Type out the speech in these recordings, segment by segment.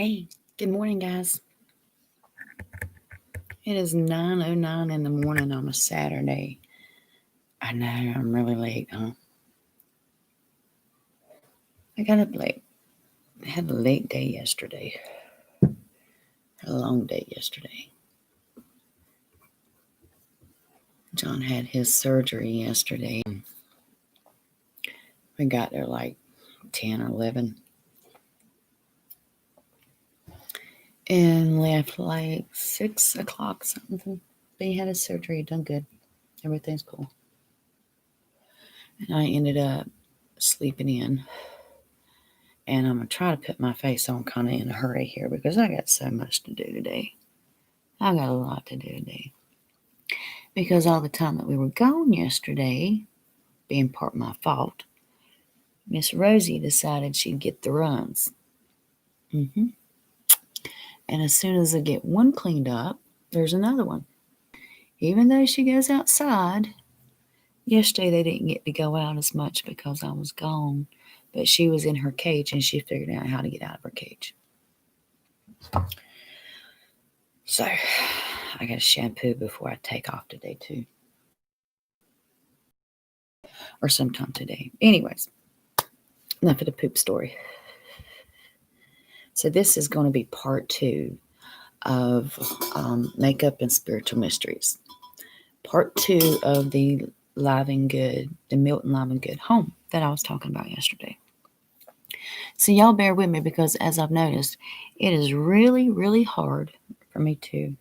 Hey, good morning, guys. It is 9:09 in the morning on a Saturday. I know I'm really late, huh? I got up late. I had a late day yesterday. Had a long day yesterday. John had his surgery yesterday. We got there like 10 or 11 and left like 6 o'clock something. But he had his surgery, done good. Everything's cool. And I ended up sleeping in. And I'm going to try to put my face on kind of in a hurry here because I got so much to do today. I got a lot to do today. Because all the time that we were gone yesterday, being part my fault, Miss Rosie decided she'd get the runs. And as soon as I get one cleaned up, there's another one. Even though she goes outside, yesterday they didn't get to go out as much because I was gone. But she was in her cage and she figured out how to get out of her cage. So I got to shampoo before I take off today too. Or sometime today. Anyways, enough of the poop story. So this is going to be part 2 of Makeup and Spiritual Mysteries. Part 2 of the Live and Good, the Milton Live and Good home that I was talking about yesterday. So y'all bear with me because as I've noticed, it is really, really hard for me to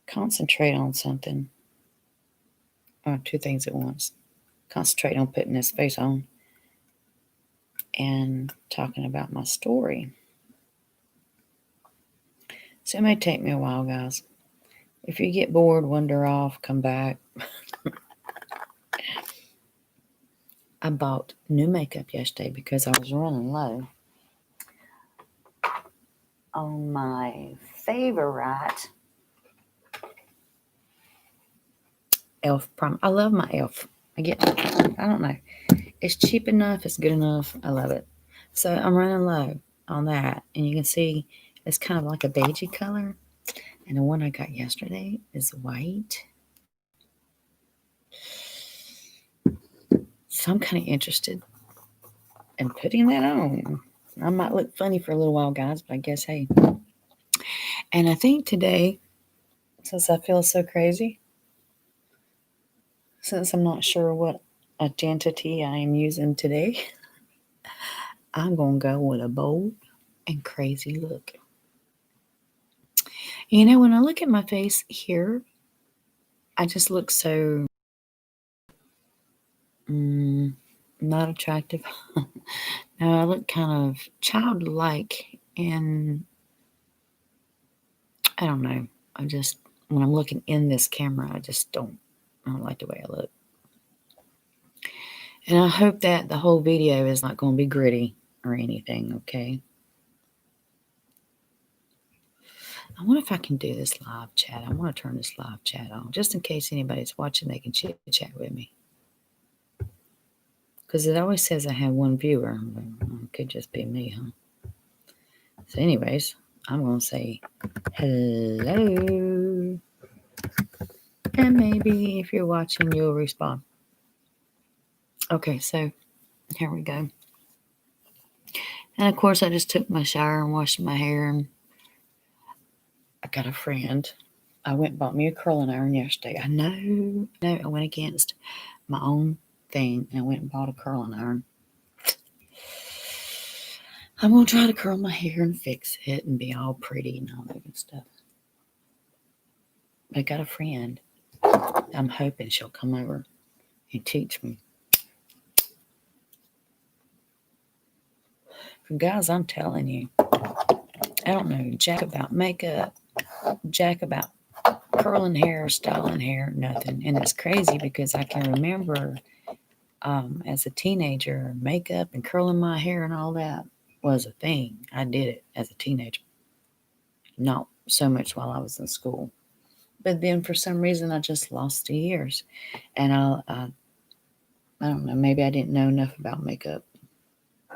concentrate on something. Or 2 things at once. Concentrate on putting this face on and talking about my story. So it may take me a while, guys. If you get bored, wander off, come back. I bought new makeup yesterday because I was running low on my favorite e.l.f. prom. I love my e.l.f. I don't know. It's cheap enough. It's good enough. I love it. So I'm running low on that. And you can see it's kind of like a beigey color. And the one I got yesterday is white. So I'm kind of interested in putting that on. I might look funny for a little while, guys, but I guess, hey. And I think today, since I feel so crazy, since I'm not sure what identity I am using today, I'm going to go with a bold and crazy look. You know, when I look at my face here, I just look so not attractive. No, I look kind of childlike, and I don't know. When I'm looking in this camera, I don't like the way I look. And I hope that the whole video is not going to be gritty or anything, okay? I wonder if I can do this live chat. I want to turn this live chat on just in case anybody's watching, they can chit chat with me. Because it always says I have one viewer. It could just be me, huh? So anyways, I'm going to say hello. And maybe if you're watching, you'll respond. Okay, so here we go. And of course, I just took my shower and washed my hair. And I got a friend. I went and bought me a curling iron yesterday. I know, I went against my own thing and I went and bought a curling iron. I'm going to try to curl my hair and fix it and be all pretty and all that good stuff. I got a friend. I'm hoping she'll come over and teach me. Guys, I'm telling you, I don't know jack about makeup, jack about curling hair, styling hair, nothing. And it's crazy because I can remember as a teenager, makeup and curling my hair and all that was a thing. I did it as a teenager. Not so much while I was in school. But then for some reason, I just lost the years. And I don't know, maybe I didn't know enough about makeup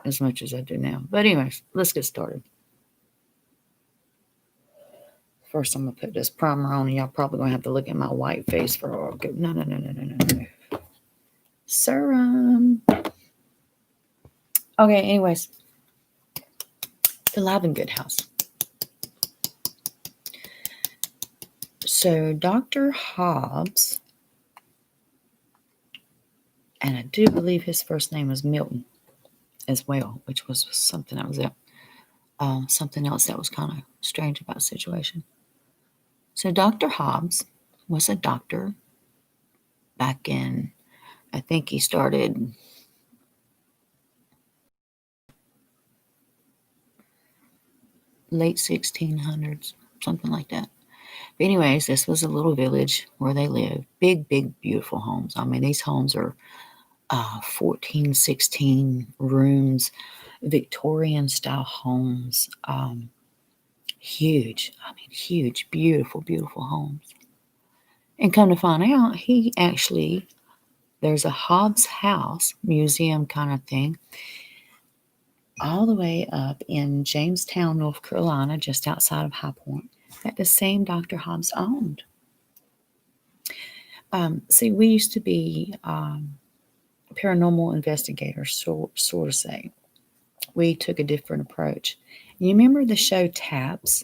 as much as I do now. But anyways, let's get started. First, I'm going to put this primer on, and y'all probably going to have to look at my white face for all good. No. Serum. Okay, anyways. The Livengood house. So, Dr. Hobbs, and I do believe his first name was Milton as well, which was something that was something else that was kind of strange about the situation. So Dr. Hobbs was a doctor back in, I think he started late 1600s, something like that. But anyways, this was a little village where they lived. Big, beautiful homes. I mean, these homes are 14, 16 rooms, Victorian style homes. Huge. I mean, huge, beautiful homes. And come to find out, there's a Hobbs House museum kind of thing all the way up in Jamestown, North Carolina, just outside of High Point, that the same Dr. Hobbs owned. See, we used to be paranormal investigators, sort of say. We took a different approach. You remember the show TAPS,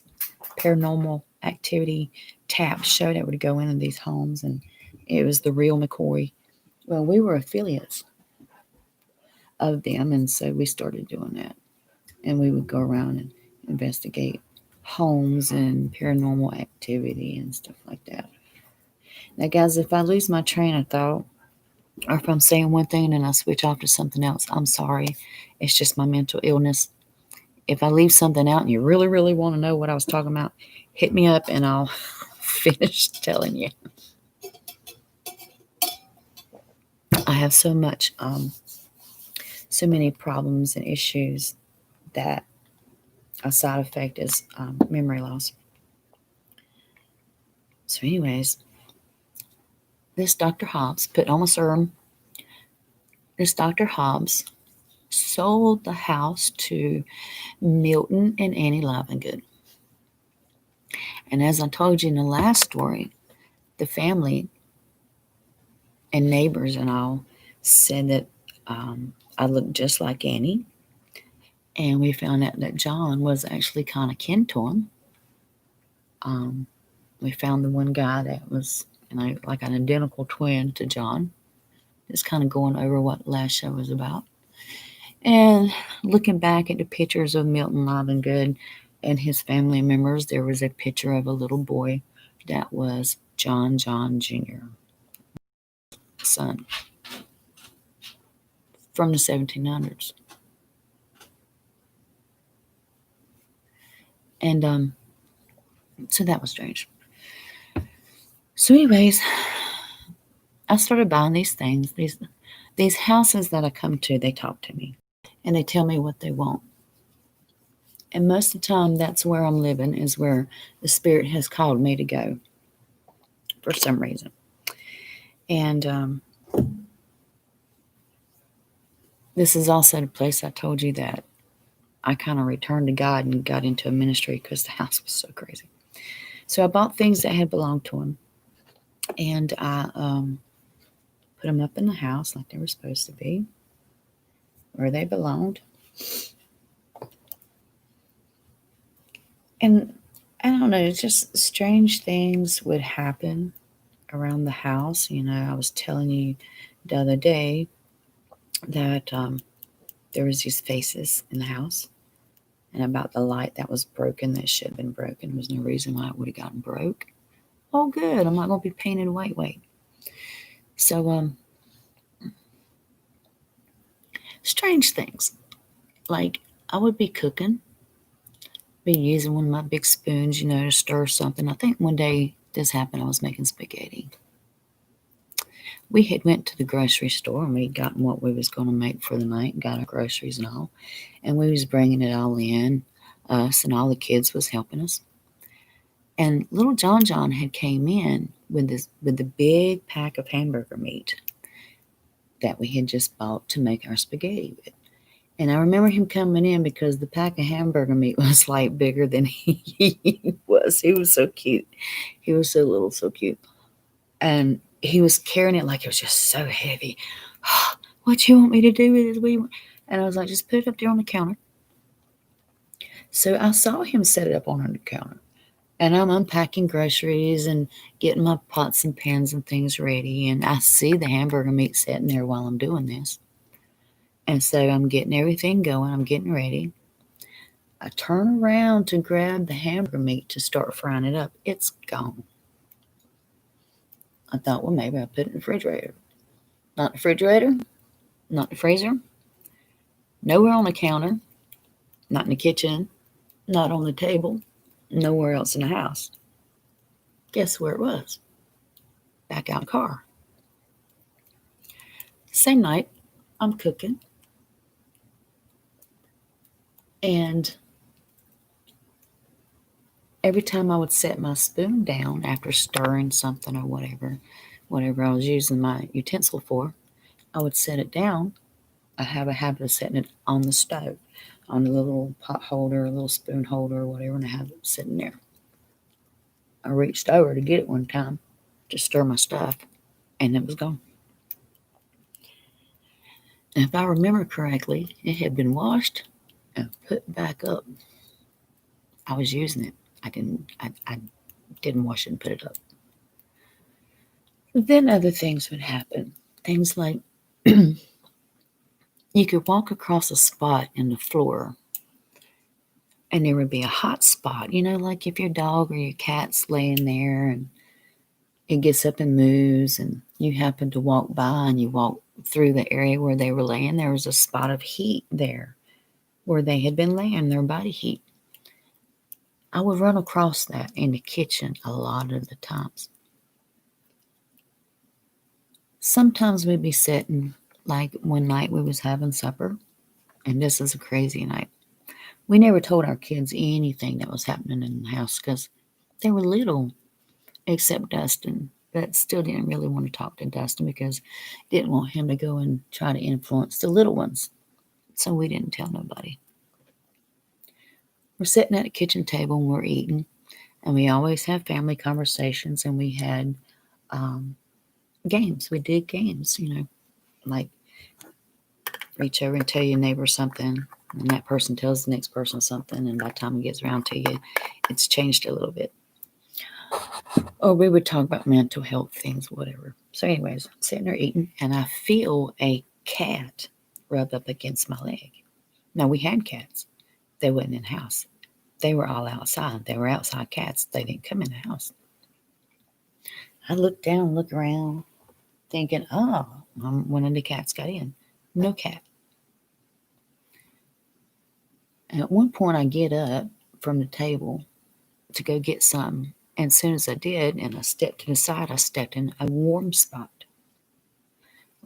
Paranormal Activity TAPS show that would go into these homes, and it was the real McCoy. Well, we were affiliates of them, and so we started doing that. And we would go around and investigate homes and paranormal activity and stuff like that. Now, guys, if I lose my train of thought, or if I'm saying one thing and I switch off to something else, I'm sorry. It's just my mental illness. If I leave something out and you really, really want to know what I was talking about, hit me up and I'll finish telling you. I have so many problems and issues that a side effect is memory loss. So anyways, this Dr. Hobbs put on my serum. This Dr. Hobbs sold the house to Milton and Annie Livengood. And as I told you in the last story, the family and neighbors and all said that I looked just like Annie. And we found out that John was actually kind of kin to him. We found the one guy that was like an identical twin to John. Just kind of going over what last show was about. And looking back at the pictures of Milton Livengood and his family members, there was a picture of a little boy that was John Jr., son, from the 1700s. And so that was strange. So anyways, I started buying these things. These houses that I come to, they talk to me. And they tell me what they want. And most of the time, that's where I'm living, is where the Spirit has called me to go for some reason. And this is also the place I told you that I kind of returned to God and got into a ministry because the house was so crazy. So I bought things that had belonged to him. And I put them up in the house like they were supposed to be, where they belonged. And I don't know, it's just strange things would happen around the house. I was telling you the other day that there was these faces in the house, and about the light that was broken that should have been broken. There was no reason why it would have gotten broke. Oh, good. I'm not going to be painted white. So, strange things. Like, I would be cooking, be using one of my big spoons, to stir something. I think one day this happened. I was making spaghetti. We had went to the grocery store and we'd gotten what we was going to make for the night, got our groceries and all. And we was bringing it all in, us and all the kids was helping us. And little John had came in with the big pack of hamburger meat that we had just bought to make our spaghetti with. And I remember him coming in because the pack of hamburger meat was like bigger than he was. He was so cute. He was so little, so cute. And he was carrying it like it was just so heavy. What you want me to do with this? And I was like, just put it up there on the counter. So I saw him set it up on the counter. And I'm unpacking groceries and getting my pots and pans and things ready. And I see the hamburger meat sitting there while I'm doing this. And so I'm getting everything going. I'm getting ready. I turn around to grab the hamburger meat to start frying it up. It's gone. I thought, well, maybe I'll put it in the refrigerator. Not the refrigerator, not the freezer, nowhere on the counter, not in the kitchen, not on the table, nowhere else in the house. Guess where it was? Back out of the car. Same night, I'm cooking. And every time I would set my spoon down after stirring something or whatever I was using my utensil for, I would set it down. I have a habit of setting it on the stove, on a little pot holder, a little spoon holder, or whatever, and I have it sitting there. I reached over to get it one time to stir my stuff, and it was gone. And if I remember correctly, it had been washed and put back up. I was using it. I didn't wash it and put it up. Then other things would happen. Things like you could walk across a spot in the floor and there would be a hot spot, like if your dog or your cat's laying there and it gets up and moves and you happen to walk by and you walk through the area where they were laying, there was a spot of heat there where they had been laying, their body heat. I would run across that in the kitchen a lot of the times. Sometimes we'd be sitting, like one night we was having supper, and this is a crazy night. We never told our kids anything that was happening in the house because they were little, except Dustin, but still didn't really want to talk to Dustin because didn't want him to go and try to influence the little ones. So we didn't tell nobody. We're sitting at a kitchen table and we're eating, and we always have family conversations, and we had games. We did games, like reach over and tell your neighbor something, and that person tells the next person something, and by the time it gets around to you, it's changed a little bit. Or we would talk about mental health things, whatever. So anyways, I'm sitting there eating, and I feel a cat rub up against my leg. Now, we had cats. They wasn't in the house. They were all outside. They were outside cats. They didn't come in the house. I look down, look around, thinking, oh, one of the cats got in. No cat. And at one point, I get up from the table to go get something. And as soon as I did, and I stepped to the side, I stepped in a warm spot.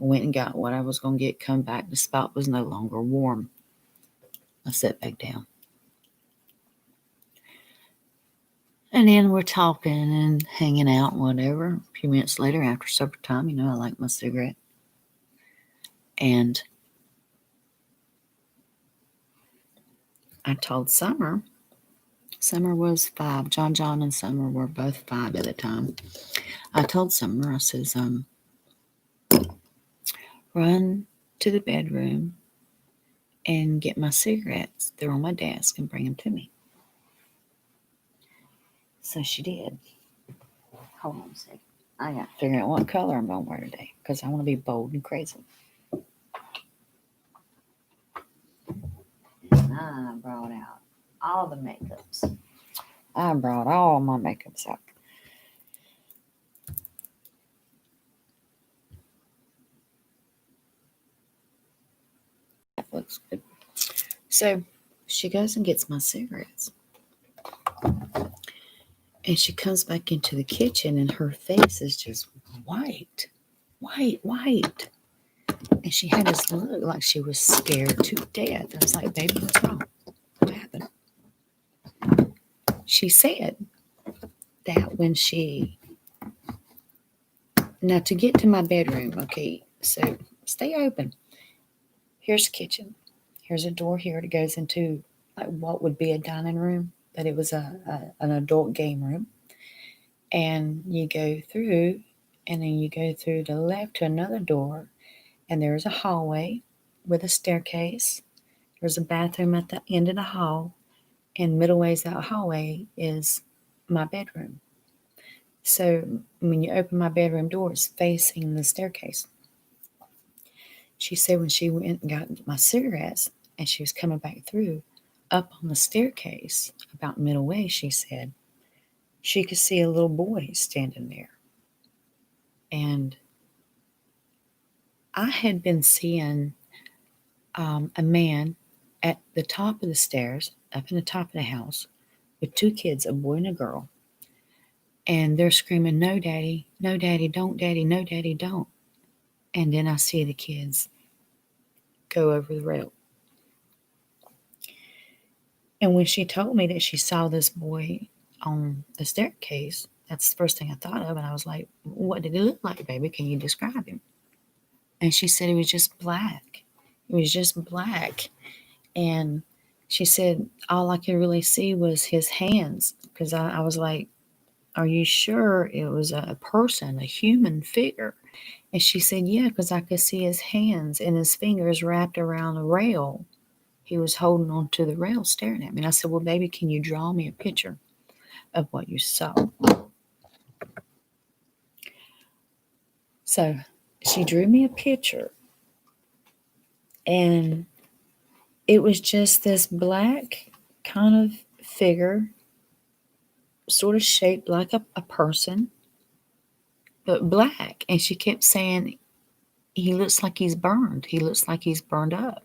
I went and got what I was going to get, come back. The spot was no longer warm. I sat back down. And then we're talking and hanging out, whatever. A few minutes later, after supper time, I like my cigarette. And I told Summer was 5. John and Summer were both 5 at the time. I told Summer, I says, run to the bedroom and get my cigarettes. They're on my desk, and bring them to me. So she did. Hold on a second. I got to figure out what color I'm going to wear today because I want to be bold and crazy. I brought out all the makeups. I brought all my makeups out. That looks good. So she goes and gets my cigarettes. And she comes back into the kitchen, and her face is just white. And she had this look like she was scared to death. I was like, baby, what's wrong? What happened? She said that when now to get to my bedroom, okay, so stay open. Here's the kitchen. Here's a door here that goes into like what would be a dining room, but it was an adult game room. And you go through, and then you go through to the left to another door, and there's a hallway with a staircase. There's a bathroom at the end of the hall, and middle ways that hallway is my bedroom. So when you open my bedroom door, it's facing the staircase. She said when she went and got my cigarettes and she was coming back through, up on the staircase, about middle way, she said, she could see a little boy standing there. And I had been seeing a man at the top of the stairs, up in the top of the house, with two kids, a boy and a girl. And they're screaming, "No, daddy, no, daddy, don't, daddy, no, daddy, don't." And then I see the kids go over the rail. And when she told me that she saw this boy on the staircase, that's the first thing I thought of. And I was like, "What did he look like, baby? Can you describe him?" And she said it was just black. It was just black. And she said all I could really see was his hands. Because I was like, "Are you sure it was a person, a human figure?" And she said, "Yeah, because I could see his hands and his fingers wrapped around a rail. He was holding on to the rail staring at me." And I said, "Well, baby, can you draw me a picture of what you saw?" So she drew me a picture, and it was just this black kind of figure, sort of shaped like a person, but black. And she kept saying, "He looks like he's burned. He looks like he's burned up."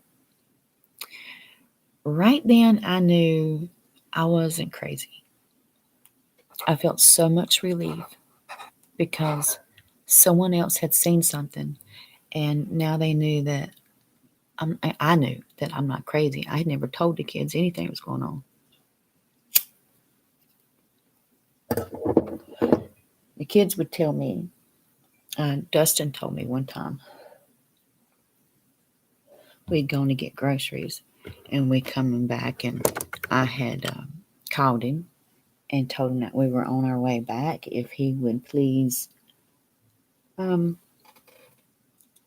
Right then, I knew I wasn't crazy. I felt so much relief because someone else had seen something, and now they knew that I knew that I'm not crazy. I had never told the kids anything was going on. The kids would tell me, Dustin told me one time, we'd gone to get groceries, and we coming back, and I had called him and told him that we were on our way back, if he would please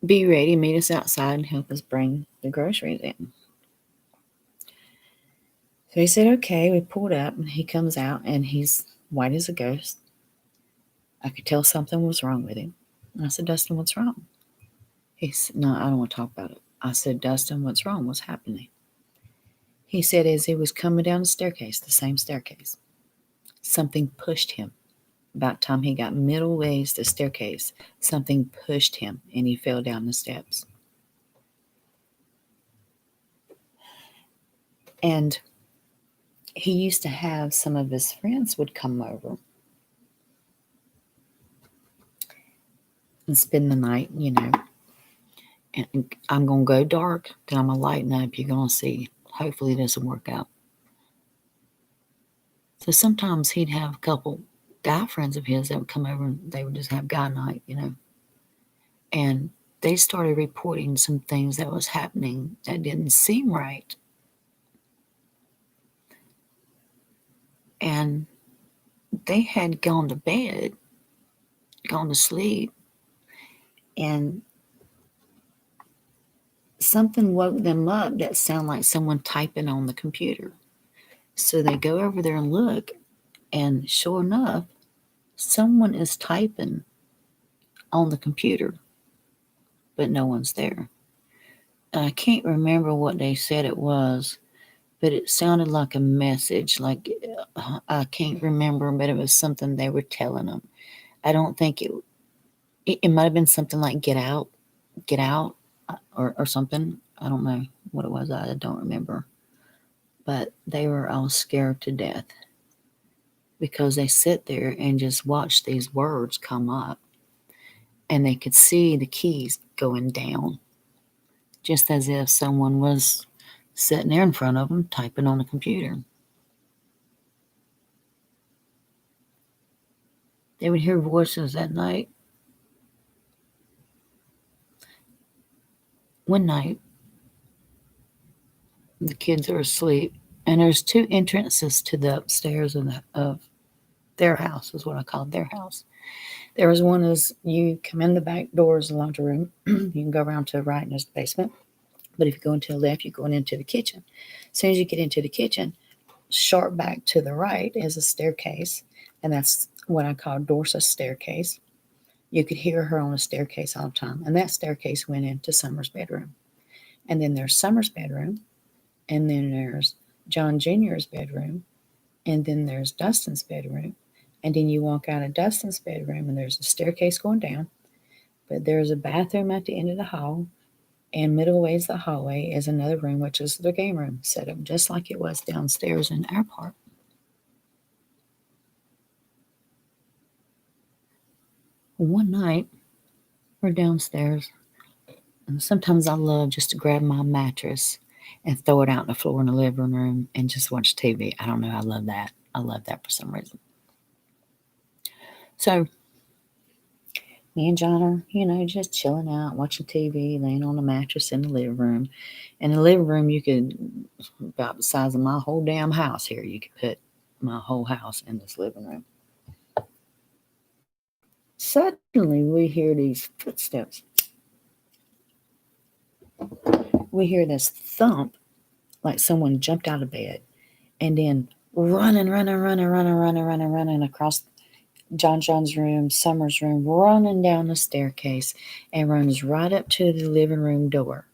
be ready, meet us outside, and help us bring the groceries in. So he said, "Okay." We pulled up, and he comes out, and he's white as a ghost. I could tell something was wrong with him. And I said, "Dustin, what's wrong?" He said, "No, I don't want to talk about it." I said, "Dustin, what's wrong? What's happening?" He said, as he was coming down the staircase, the same staircase, something pushed him. About time he got middle ways the staircase, something pushed him, and he fell down the steps. And he used to have some of his friends would come over and spend the night, And I'm going to go dark, then I'm going to lighten up. You're going to see. Hopefully it doesn't work out. So sometimes he'd have a couple guy friends of his that would come over, and they would just have guy night, And they started reporting some things that was happening that didn't seem right. And they had gone to bed, gone to sleep, and something woke them up that sounded like someone typing on the computer. So they go over there and look, and sure enough, someone is typing on the computer, but no one's there. I can't remember what they said it was, but it sounded like a message. Like, I can't remember, but it was something they were telling them. I don't think it might have been something like get out, or something. I don't know what it was. I don't remember. But they were all scared to death because they sit there and just watch these words come up, and they could see the keys going down, just as if someone was sitting there in front of them typing on a computer. They would hear voices at night. One night, The kids are asleep, and there's two entrances to the upstairs of their house, is what I call their house. There was one as you come in the back door is the laundry room. You can go around to the right and there's the basement. But if you go into the left, you're going into the kitchen. As soon as you get into the kitchen, sharp back to the right is a staircase, and that's what I call Dorsa's staircase. You could hear her on the staircase all the time, and that staircase went into Summer's bedroom. And then there's Summer's bedroom, and then there's John Jr.'s bedroom, and then there's Dustin's bedroom. And then you walk out of Dustin's bedroom, and there's a staircase going down, but there's a bathroom at the end of the hall, and middle ways the hallway is another room, which is the game room, set up just like it was downstairs in our part. One night, we're downstairs, and sometimes I love just to grab my mattress and throw it out on the floor in the living room and just watch TV. I don't know, I love that. I love that for some reason. So, me and John are, just chilling out, watching TV, laying on the mattress in the living room. In the living room, you could, about the size of my whole damn house here, you could put my whole house in this living room. Suddenly, we hear these footsteps. We hear this thump, like someone jumped out of bed, and then running across John's room, Summer's room, running down the staircase, and runs right up to the living room door,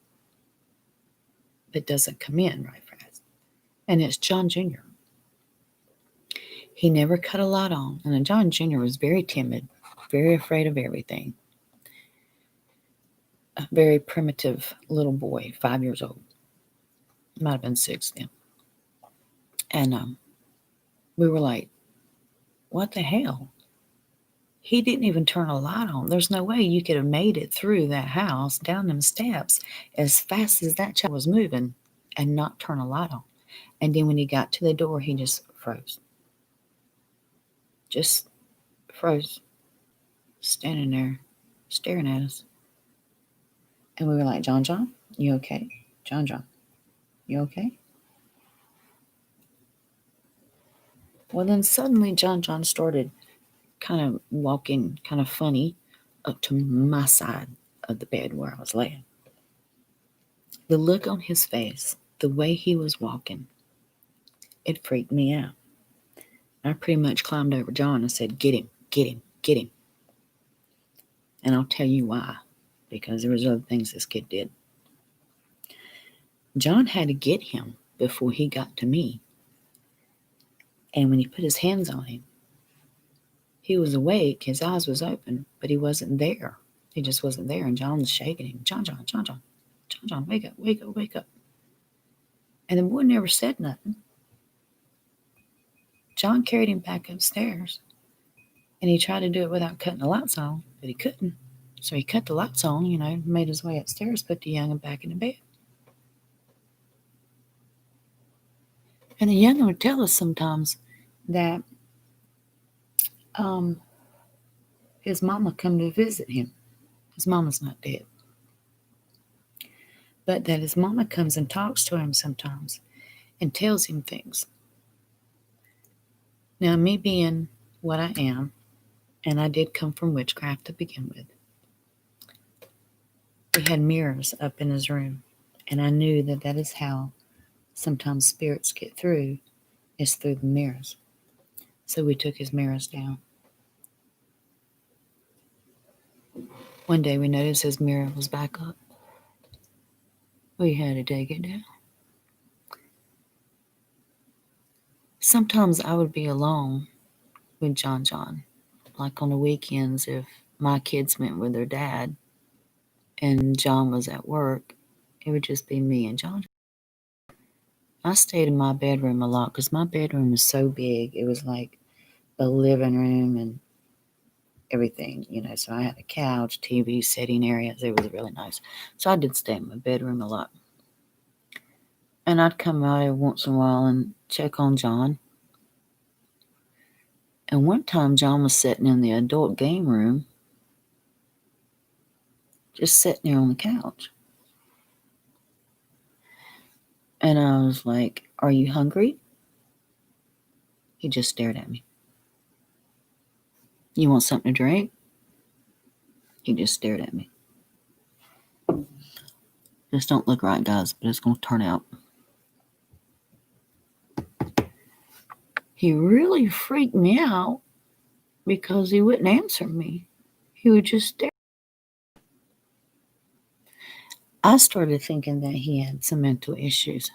but doesn't come in right fast. And it's John Jr. He never cut a light on, and John Jr. was very timid, very afraid of everything. A very primitive little boy, 5 years old. Might have been 6 then. And we were like, what the hell? He didn't even turn a light on. There's no way you could have made it through that house, down them steps, as fast as that child was moving and not turn a light on. And then when he got to the door, he just froze. Just froze. Standing there, staring at us. And we were like, John, you okay? John, you okay? Well, then suddenly John started kind of walking kind of funny up to my side of the bed where I was laying. The look on his face, the way he was walking, it freaked me out. I pretty much climbed over John and said, get him. And I'll tell you why, because there was other things this kid did. John had to get him before he got to me. And when he put his hands on him, he was awake, his eyes was open, but he wasn't there. He just wasn't there, and John was shaking him. John, wake up. And the boy never said nothing. John carried him back upstairs, and he tried to do it without cutting the lights on, but he couldn't. So he cut the lights on, made his way upstairs, put the young'un back in the bed. And the young'un would tell us sometimes that his mama come to visit him. His mama's not dead. But that his mama comes and talks to him sometimes and tells him things. Now, me being what I am, and I did come from witchcraft to begin with, we had mirrors up in his room, and I knew that is how sometimes spirits get through, is through the mirrors. So we took his mirrors down. One day we noticed his mirror was back up. We had to take it down. Sometimes I would be alone with John, like on the weekends if my kids went with their dad and John was at work, it would just be me and John. I stayed in my bedroom a lot because my bedroom was so big. It was like a living room and everything, so I had a couch, TV, sitting areas. It was really nice. So I did stay in my bedroom a lot. And I'd come out every once in a while and check on John. And one time John was sitting in the adult game room, just sitting there on the couch. And I was like, "Are you hungry?" He just stared at me. "You want something to drink?" He just stared at me. This don't look right, guys, but it's going to turn out. He really freaked me out because he wouldn't answer me. He would just stare. I started thinking that he had some mental issues,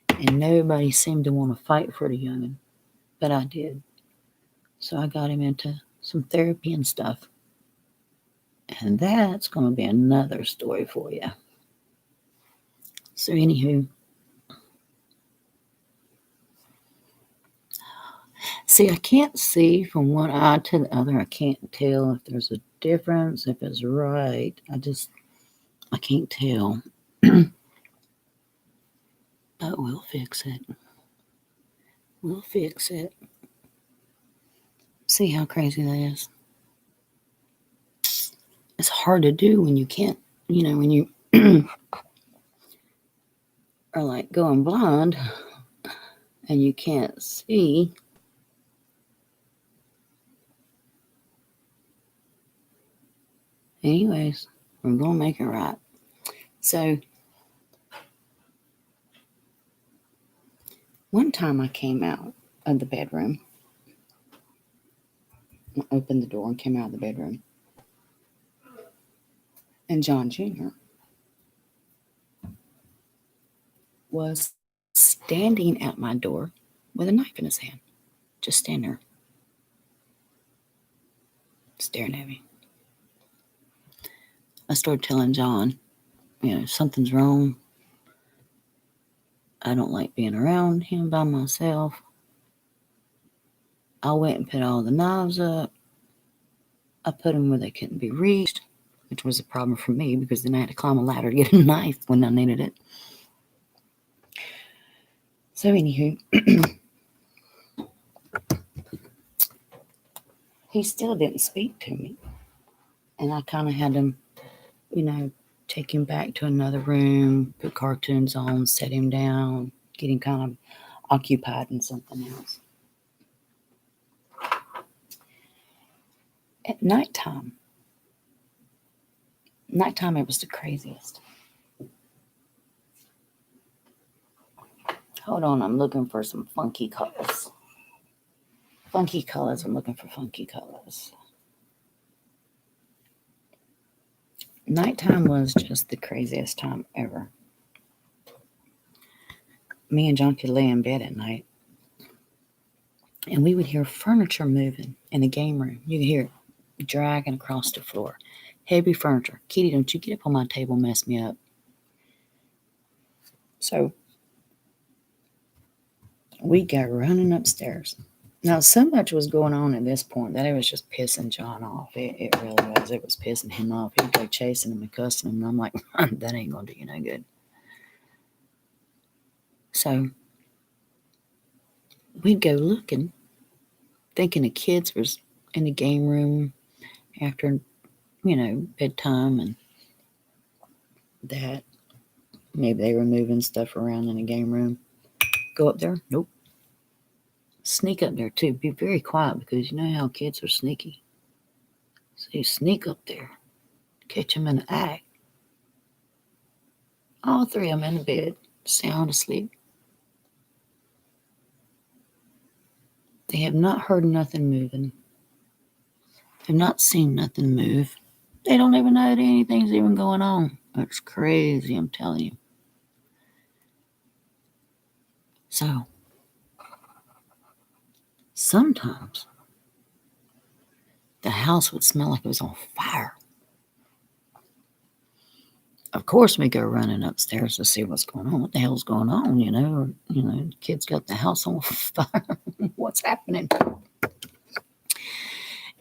and nobody seemed to want to fight for the youngin', but I did. So I got him into some therapy and stuff. And that's going to be another story for you. So, anywho, see, I can't see from one eye to the other. I can't tell if there's a difference, if it's right. I can't tell. But we'll fix it. We'll fix it. See how crazy that is? It's hard to do when you can't, when you are like going blind and you can't see. Anyways, we're going to make it right. So, one time I came out of the bedroom. I opened the door and came out of the bedroom. And John Jr. was standing at my door with a knife in his hand. Just standing there. Staring at me. I started telling John, something's wrong. I don't like being around him by myself. I went and put all the knives up. I put them where they couldn't be reached, which was a problem for me because then I had to climb a ladder to get a knife when I needed it. So, anywho, he still didn't speak to me. And I kind of had to, take him back to another room, put cartoons on, set him down, get him kind of occupied in something else. At nighttime, it was the craziest. Hold on, I'm looking for some funky colors. I'm looking for funky colors. Nighttime was just the craziest time ever. Me and John could lay in bed at night, and we would hear furniture moving in the game room. You could hear it dragging across the floor. Heavy furniture. Kitty, don't you get up on my table and mess me up. So we go running upstairs. Now, so much was going on at this point that it was just pissing John off. It really was. It was pissing him off. He'd go chasing him and cussing him. And I'm like, that ain't going to do you no good. So we'd go looking, thinking the kids was in the game room after, bedtime and that. Maybe they were moving stuff around in the game room. Go up there. Nope. Sneak up there too. Be very quiet because you know how kids are sneaky. So you sneak up there, catch them in the act. All three of them in the bed, sound asleep. They have not heard nothing moving. They've not seen nothing move. They don't even know that anything's even going on. It's crazy, I'm telling you. So, sometimes the house would smell like it was on fire. Of course, we go running upstairs to see what's going on. What the hell's going on, kids got the house on fire. What's happening?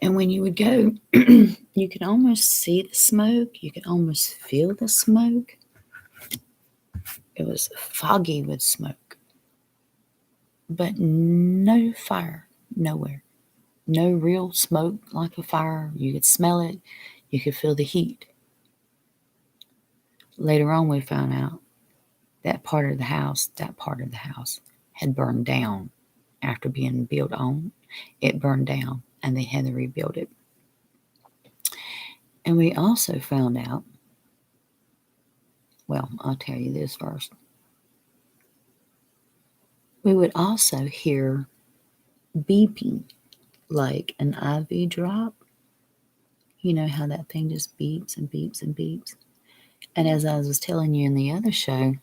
And when you would go, you could almost see the smoke. You could almost feel the smoke. It was foggy with smoke. But no fire, nowhere. No real smoke like a fire. You could smell it. You could feel the heat. Later on, we found out that part of the house had burned down after being built on. It burned down and they had to rebuild it. And we also found out, well, I'll tell you this first. We would also hear beeping like an IV drop. You know how that thing just beeps and beeps and beeps. And as I was telling you in the other show,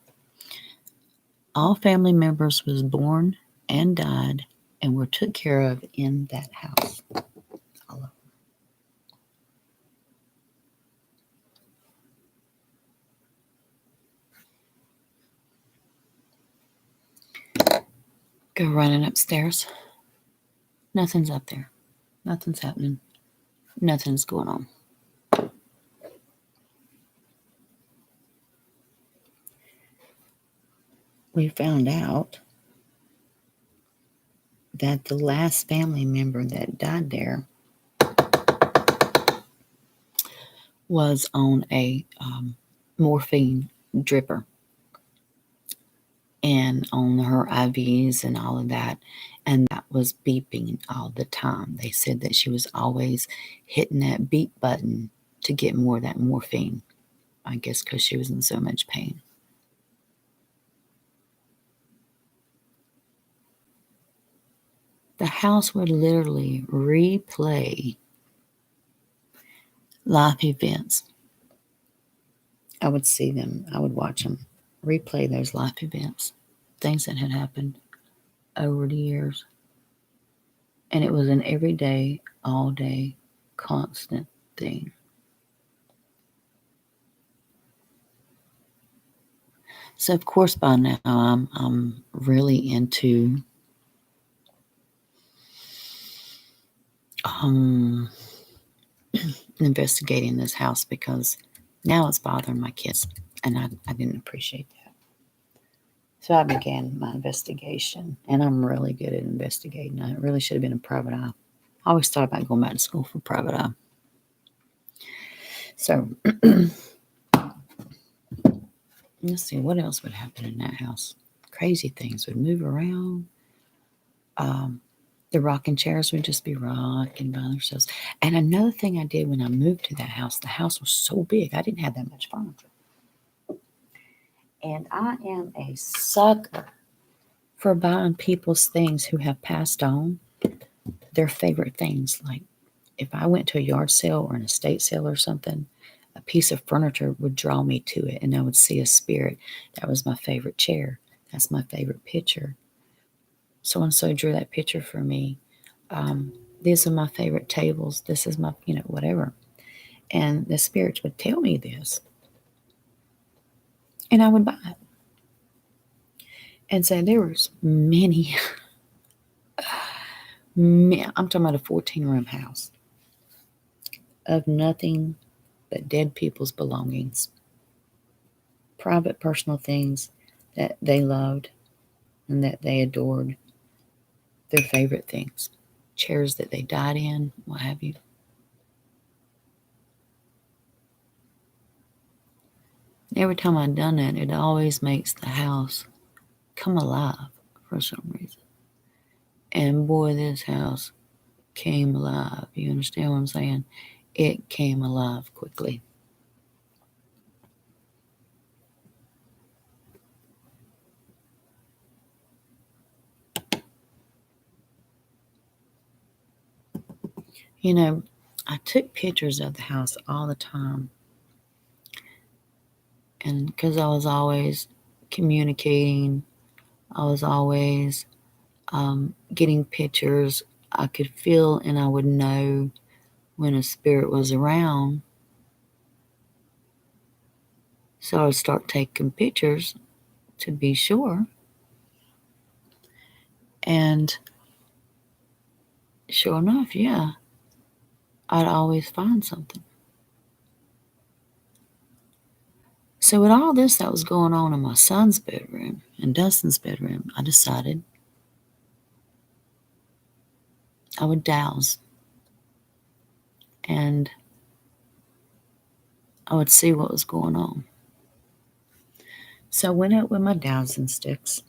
all family members was born and died and were took care of in that house. Go running upstairs. Nothing's up there. Nothing's happening. Nothing's going on. We found out that the last family member that died there was on a morphine dripper and on her IVs and all of that. And that was beeping all the time. They said that she was always hitting that beep button to get more of that morphine. I guess because she was in so much pain. The house would literally replay life events. I would see them, I would watch them, replay those life events, things that had happened over the years. And it was an everyday, all day, constant thing. So of course by now I'm really into investigating this house because now it's bothering my kids and I didn't appreciate that. So I began my investigation and I'm really good at investigating. I really should have been a private eye. I always thought about going back to school for private eye. So let's see what else would happen in that house. Crazy things would move around. The rocking chairs would just be rocking by themselves. And another thing I did when I moved to that house, the house was so big, I didn't have that much furniture. And I am a sucker for buying people's things who have passed on, their favorite things. Like if I went to a yard sale or an estate sale or something, a piece of furniture would draw me to it and I would see a spirit. That was my favorite chair. That's my favorite picture. So-and-so drew that picture for me. These are my favorite tables. This is my, whatever. And the spirits would tell me this. And I would buy it. And so there was many, I'm talking about a 14-room house of nothing but dead people's belongings. Private, personal things that they loved and that they adored. Their favorite things. Chairs that they died in, what have you. Every time I've done that, it always makes the house come alive for some reason. And boy, this house came alive. You understand what I'm saying? It came alive quickly. I took pictures of the house all the time. And because I was always communicating, I was always getting pictures. I could feel and I would know when a spirit was around. So I would start taking pictures to be sure. And sure enough, yeah, I'd always find something. So with all this that was going on in my son's bedroom and Dustin's bedroom, I decided I would douse. And I would see what was going on. So I went out with my dowsing sticks,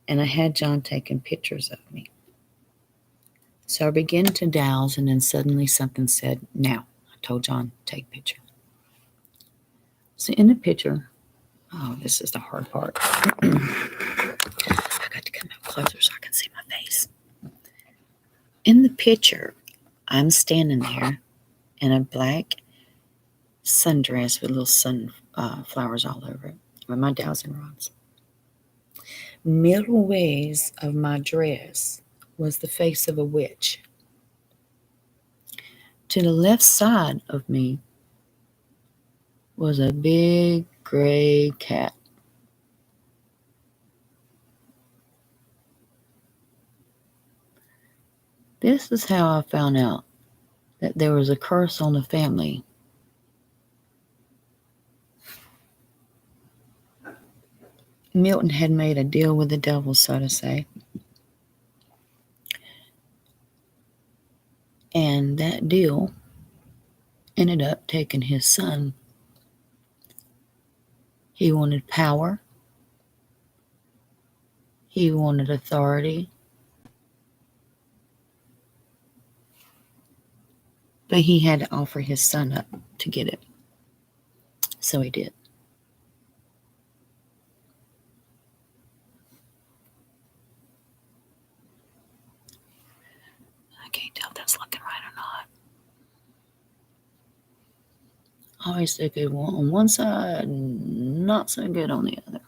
and I had John taking pictures of me. So I began to douse, and then suddenly something said, "Now." I told John, "Take picture." So in the picture, oh, this is the hard part. I got to come up closer so I can see my face. In the picture, I'm standing there in a black sundress with little sunflowers all over it with my dowsing rods. Middle ways of my dress was the face of a witch. To the left side of me was a big gray cat. This is how I found out that there was a curse on the family. Milton had made a deal with the devil, so to say. And that deal ended up taking his son. He wanted power. He wanted authority. But he had to offer his son up to get it. So he did. I can't tell if that's looking right or not. Always look good on one side, not so good on the other.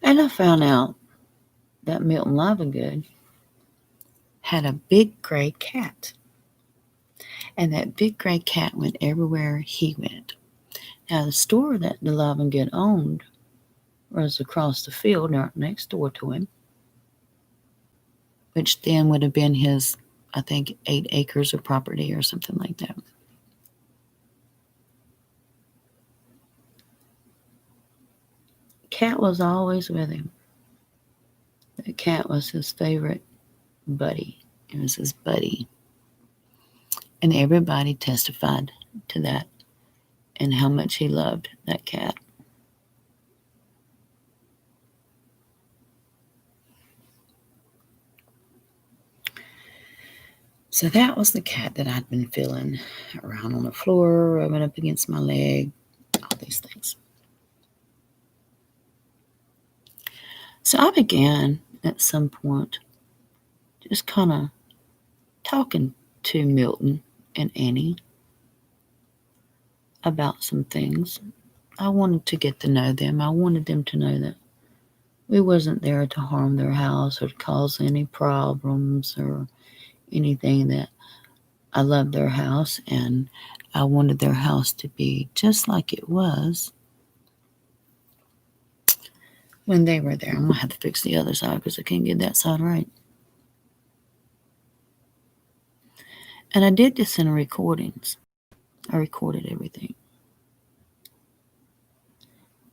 And I found out that Milton Livengood had a big gray cat. And that big gray cat went everywhere he went. Now, the store that the Livengood owned was across the field next door to him, which then would have been his, I think, 8 acres of property or something like that. Cat was always with him. The cat was his favorite buddy. It was his buddy. And everybody testified to that and how much he loved that cat. So that was the cat that I'd been feeling around on the floor, rubbing up against my leg, all these things. So I began at some point just kind of talking to Milton and Annie about some things. I wanted to get to know them. I wanted them to know that we wasn't there to harm their house or to cause any problems or anything. That I loved their house and I wanted their house to be just like it was when they were there. I'm going to have to fix the other side because I can't get that side right. And I did this in recordings. I recorded everything.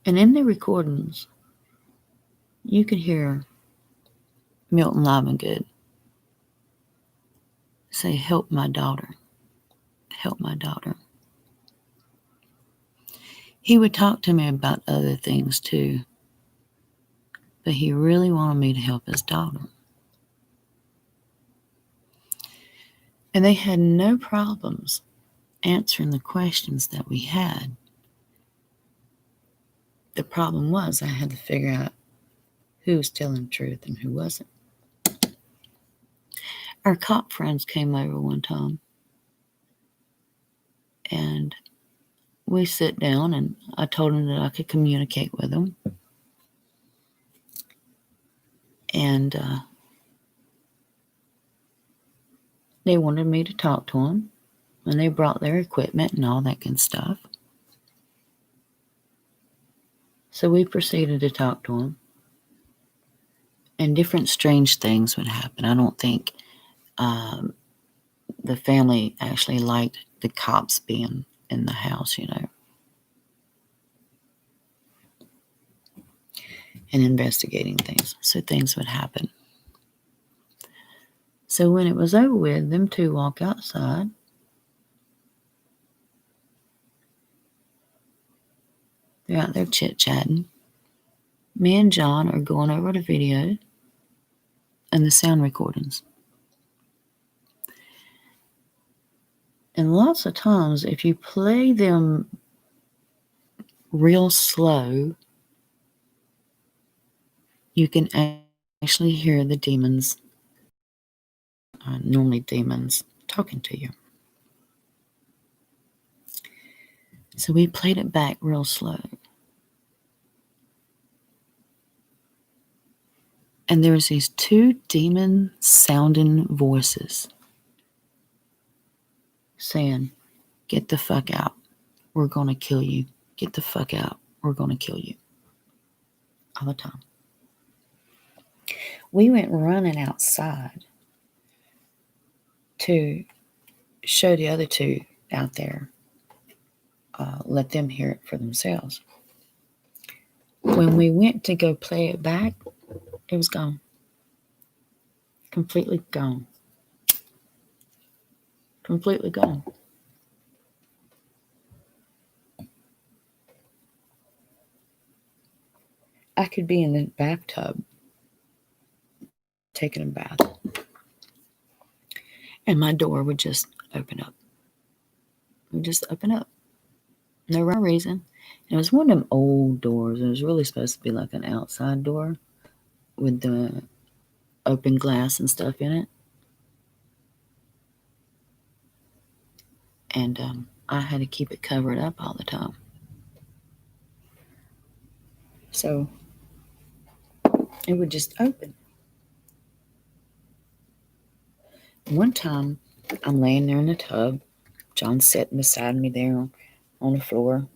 And in the recordings, you could hear Milton Livengood say, "Help my daughter. Help my daughter." He would talk to me about other things too, but he really wanted me to help his daughter. And they had no problems answering the questions that we had. The problem was I had to figure out who was telling the truth and who wasn't. Our cop friends came over one time, and we sit down, and I told them that I could communicate with them. And they wanted me to talk to them, and they brought their equipment and all that good stuff. So we proceeded to talk to them, and different strange things would happen. I don't think the family actually liked the cops being in the house, and investigating things. So things would happen. So when it was over with, them two walk outside, They're out there chit-chatting. Me and John are going over the video and the sound recordings. And lots of times, if you play them real slow, you can actually hear the demons, normally demons, talking to you. So we played it back real slow. And there's these two demon sounding voices saying, "Get the fuck out. We're going to kill you. Get the fuck out. We're going to kill you." All the time. We went running outside to show the other two out there, let them hear it for themselves. When we went to go play it back, it was gone. Completely gone. Completely gone. I could be in the bathtub taking a bath, and my door would just open up. It would just open up. No rhyme or reason. And it was one of them old doors. It was really supposed to be like an outside door with the open glass and stuff in it. And I had to keep it covered up all the time. So it would just open. One time, I'm laying there in the tub. John's sitting beside me there on the floor,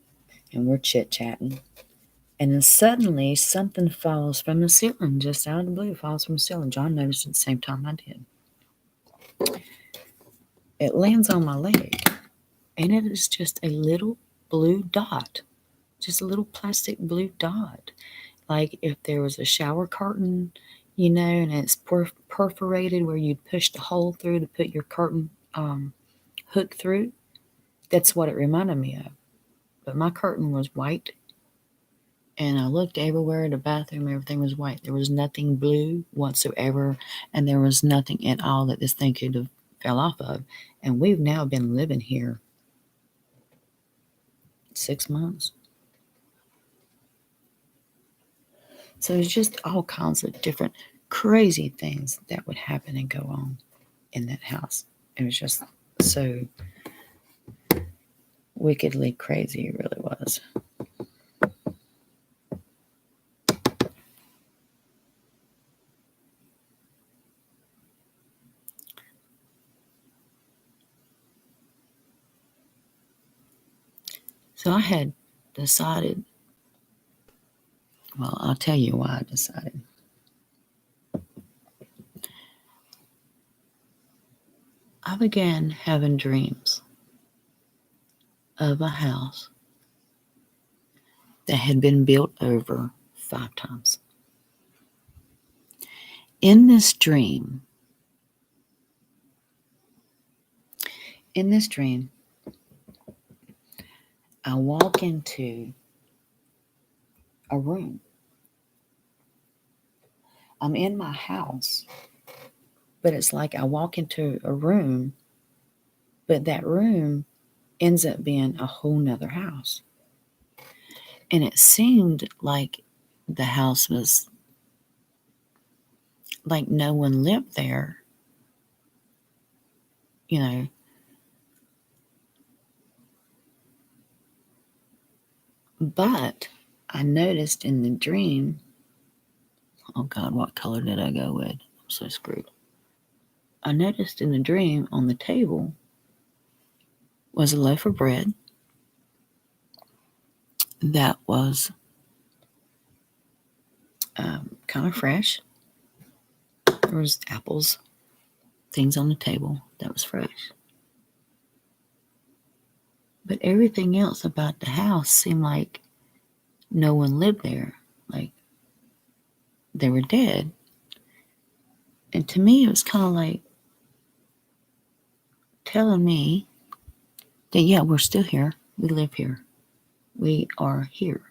and we're chit-chatting. And then suddenly, something falls from the ceiling, just out of the blue, falls from the ceiling. John noticed at the same time I did. It lands on my leg, and it is just a little blue dot, just a little plastic blue dot. Like if there was a shower curtain, and it's perforated where you'd push the hole through to put your curtain hook through. That's what it reminded me of. But my curtain was white, and I looked everywhere, the bathroom, everything was white. There was nothing blue whatsoever, and there was nothing at all that this thing could have fell off of. And we've now been living here 6 months. So it's just all kinds of different crazy things that would happen and go on in that house. It was just so wickedly crazy, it really was. So I had decided, well, I'll tell you why I decided. I began having dreams of a house that had been built over 5 times. In this dream, I walk into a room. I'm in my house, but it's like I walk into a room, but that room ends up being a whole nother house. And it seemed like the house was like no one lived there, But I noticed in the dream, oh God, what color did I go with? I'm so screwed. I noticed in the dream on the table was a loaf of bread that was kind of fresh. There was apples, things on the table that was fresh. But everything else about the house seemed like no one lived there. Like they were dead. And to me, it was kind of like telling me that, yeah, we're still here. We live here. We are here.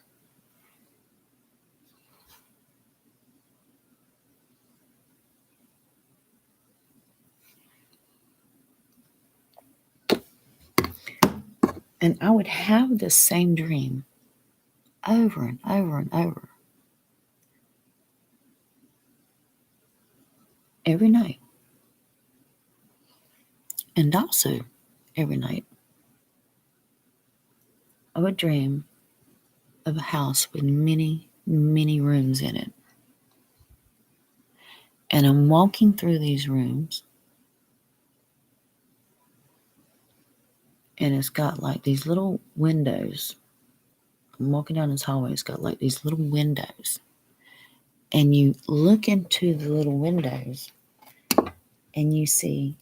And I would have the same dream over and over and over every night. And also, every night, I would dream of a house with many, many rooms in it. And I'm walking through these rooms, and it's got like these little windows. I'm walking down this hallway, it's got like these little windows. And you look into the little windows, and you see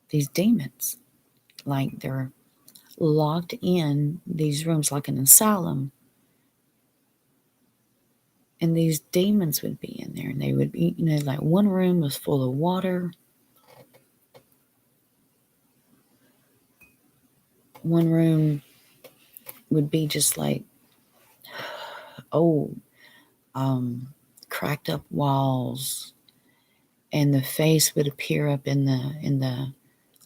these demons. Like they're locked in these rooms like an asylum. And these demons would be in there, and they would be, like one room was full of water. One room would be just like old, cracked up walls, and the face would appear up in the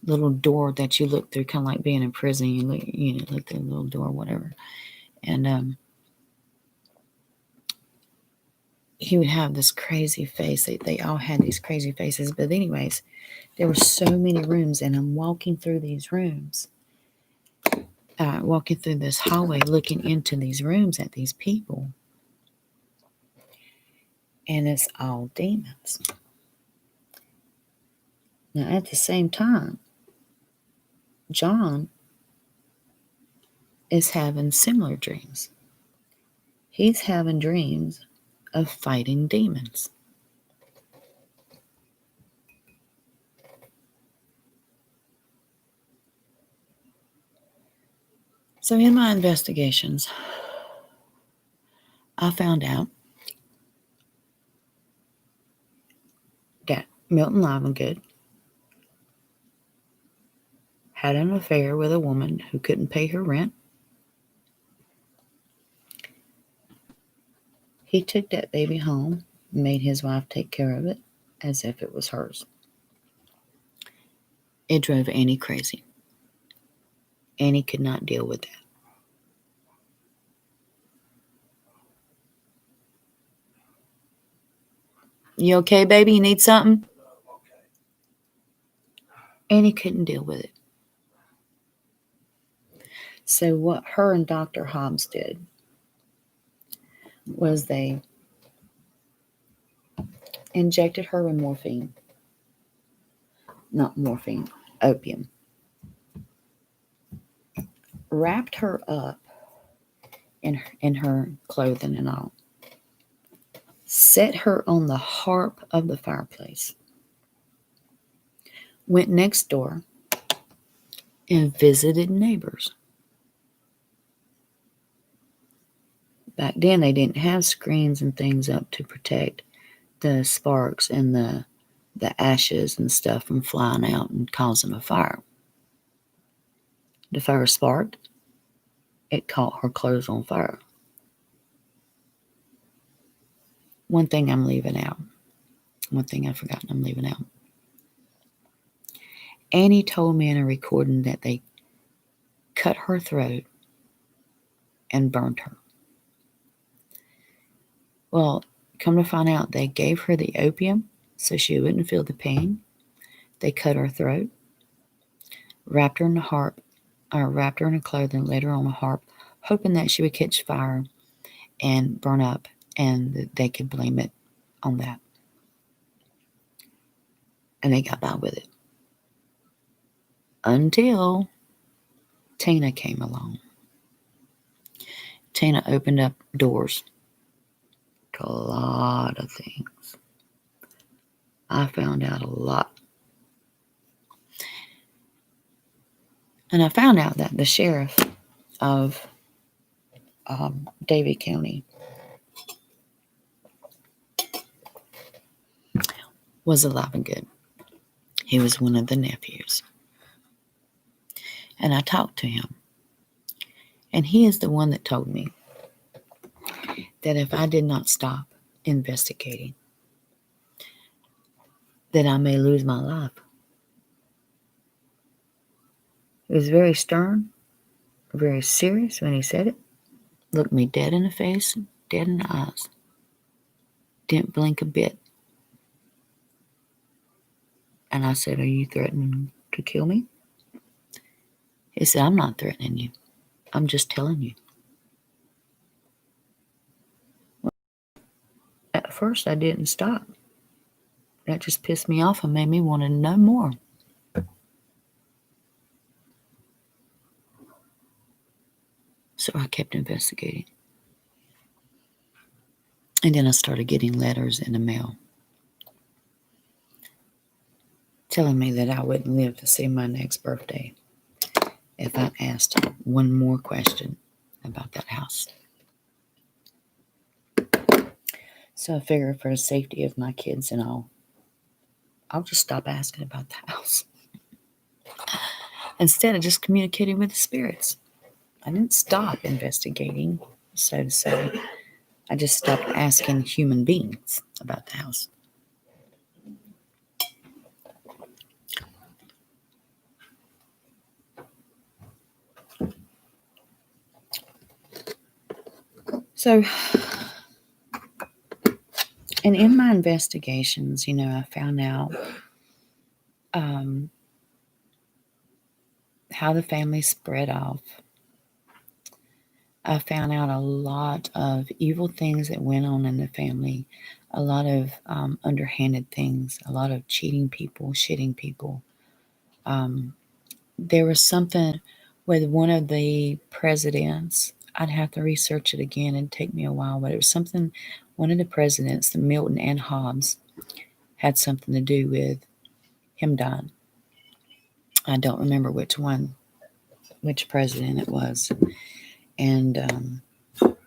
little door that you look through, kind of like being in prison. You look through the little door, whatever, and he would have this crazy face. They all had these crazy faces, but anyways, there were so many rooms, and I'm walking through these rooms. Walking through this hallway, looking into these rooms at these people, and it's all demons. Now, at the same time, John is having similar dreams. He's having dreams of fighting demons. So, in my investigations, I found out that Milton Livengood had an affair with a woman who couldn't pay her rent. He took that baby home, made his wife take care of it as if it was hers. It drove Annie crazy. Annie could not deal with that. You okay, baby? You need something? Annie couldn't deal with it. So what her and Dr. Hobbs did was they injected her with opium. Wrapped her up in her clothing and all. Set her on the harp of the fireplace. Went next door and visited neighbors. Back then, they didn't have screens and things up to protect the sparks and the ashes and stuff from flying out and causing a fire. The fire sparked. It caught her clothes on fire. One thing I'm leaving out. One thing I've forgotten I'm leaving out. Annie told me in a recording that they cut her throat and burned her. Well, come to find out, they gave her the opium so she wouldn't feel the pain. They cut her throat, wrapped her in a clothing, laid her on a harp, hoping that she would catch fire and burn up, and they could blame it on that. And they got by with it. Until Tina came along. Tina opened up doors to a lot of things. I found out a lot. And I found out that the sheriff of Davie County was alive and good. He was one of the nephews. And I talked to him. And he is the one that told me that if I did not stop investigating, that I may lose my life. He was very stern, very serious when he said it, looked me dead in the face, dead in the eyes. Didn't blink a bit. And I said, "Are you threatening to kill me?" He said, "I'm not threatening you. I'm just telling you." At first, I didn't stop. That just pissed me off and made me want to know more. So I kept investigating. And then I started getting letters in the mail telling me that I wouldn't live to see my next birthday if I asked one more question about that house. So I figured for the safety of my kids and all, I'll just stop asking about the house. Instead of just communicating with the spirits. I didn't stop investigating, so to say. I just stopped asking human beings about the house. So, and in my investigations, I found out how the family spread off. I found out a lot of evil things that went on in the family, a lot of underhanded things, a lot of cheating people, shitting people. There was something with one of the presidents. I'd have to research it again. It'd take me a while, but it was something, one of the presidents, the Milton and Hobbs, had something to do with him dying. I don't remember which president it was. And it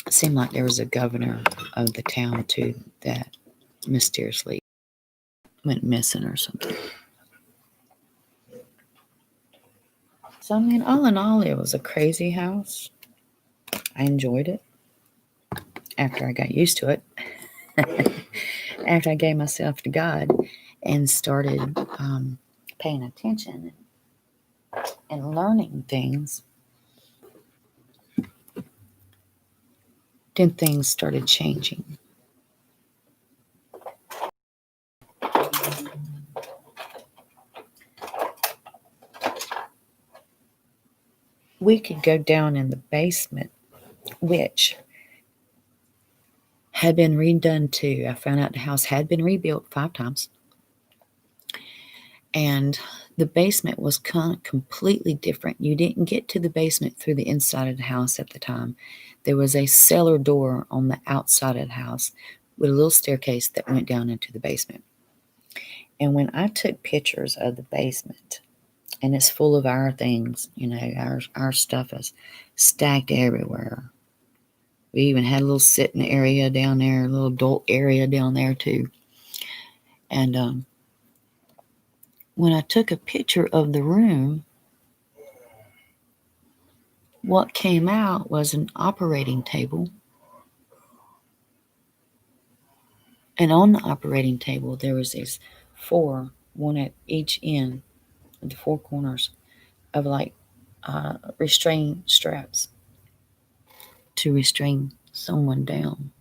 seemed like there was a governor of the town too that mysteriously went missing or something. So, I mean, all in all, it was a crazy house. I enjoyed it after I got used to it. After I gave myself to God and started paying attention and learning things, then things started changing. We could go down in the basement, which had been redone too. I found out the house had been rebuilt 5 times. And the basement was completely different. You didn't get to the basement through the inside of the house at the time. There was a cellar door on the outside of the house with a little staircase that went down into the basement. And when I took pictures of the basement, and it's full of our things, our stuff is stacked everywhere. We even had a little sitting area down there, a little adult area down there too. And when I took a picture of the room, what came out was an operating table. And on the operating table, there was these 4, one at each end of the 4 corners of like restraint straps to restrain someone down.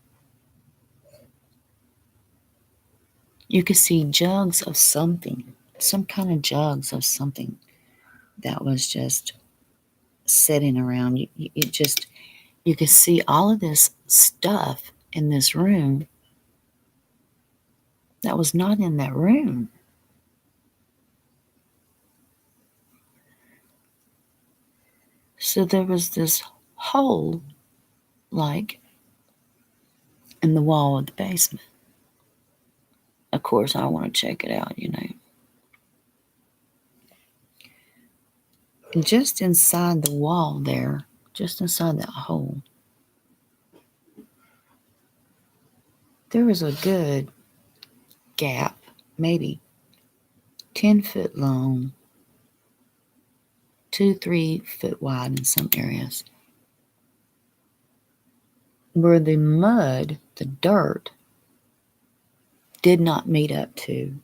You could see jugs of something, some kind of jugs of something that was just sitting around. You could see all of this stuff in this room that was not in that room. So there was this hole, like, in the wall of the basement. Of course, I want to check it out, And just inside the wall there, just inside that hole, there was a good gap, maybe 10 foot long, 2-3 foot wide in some areas, where the mud, the dirt, did not meet up to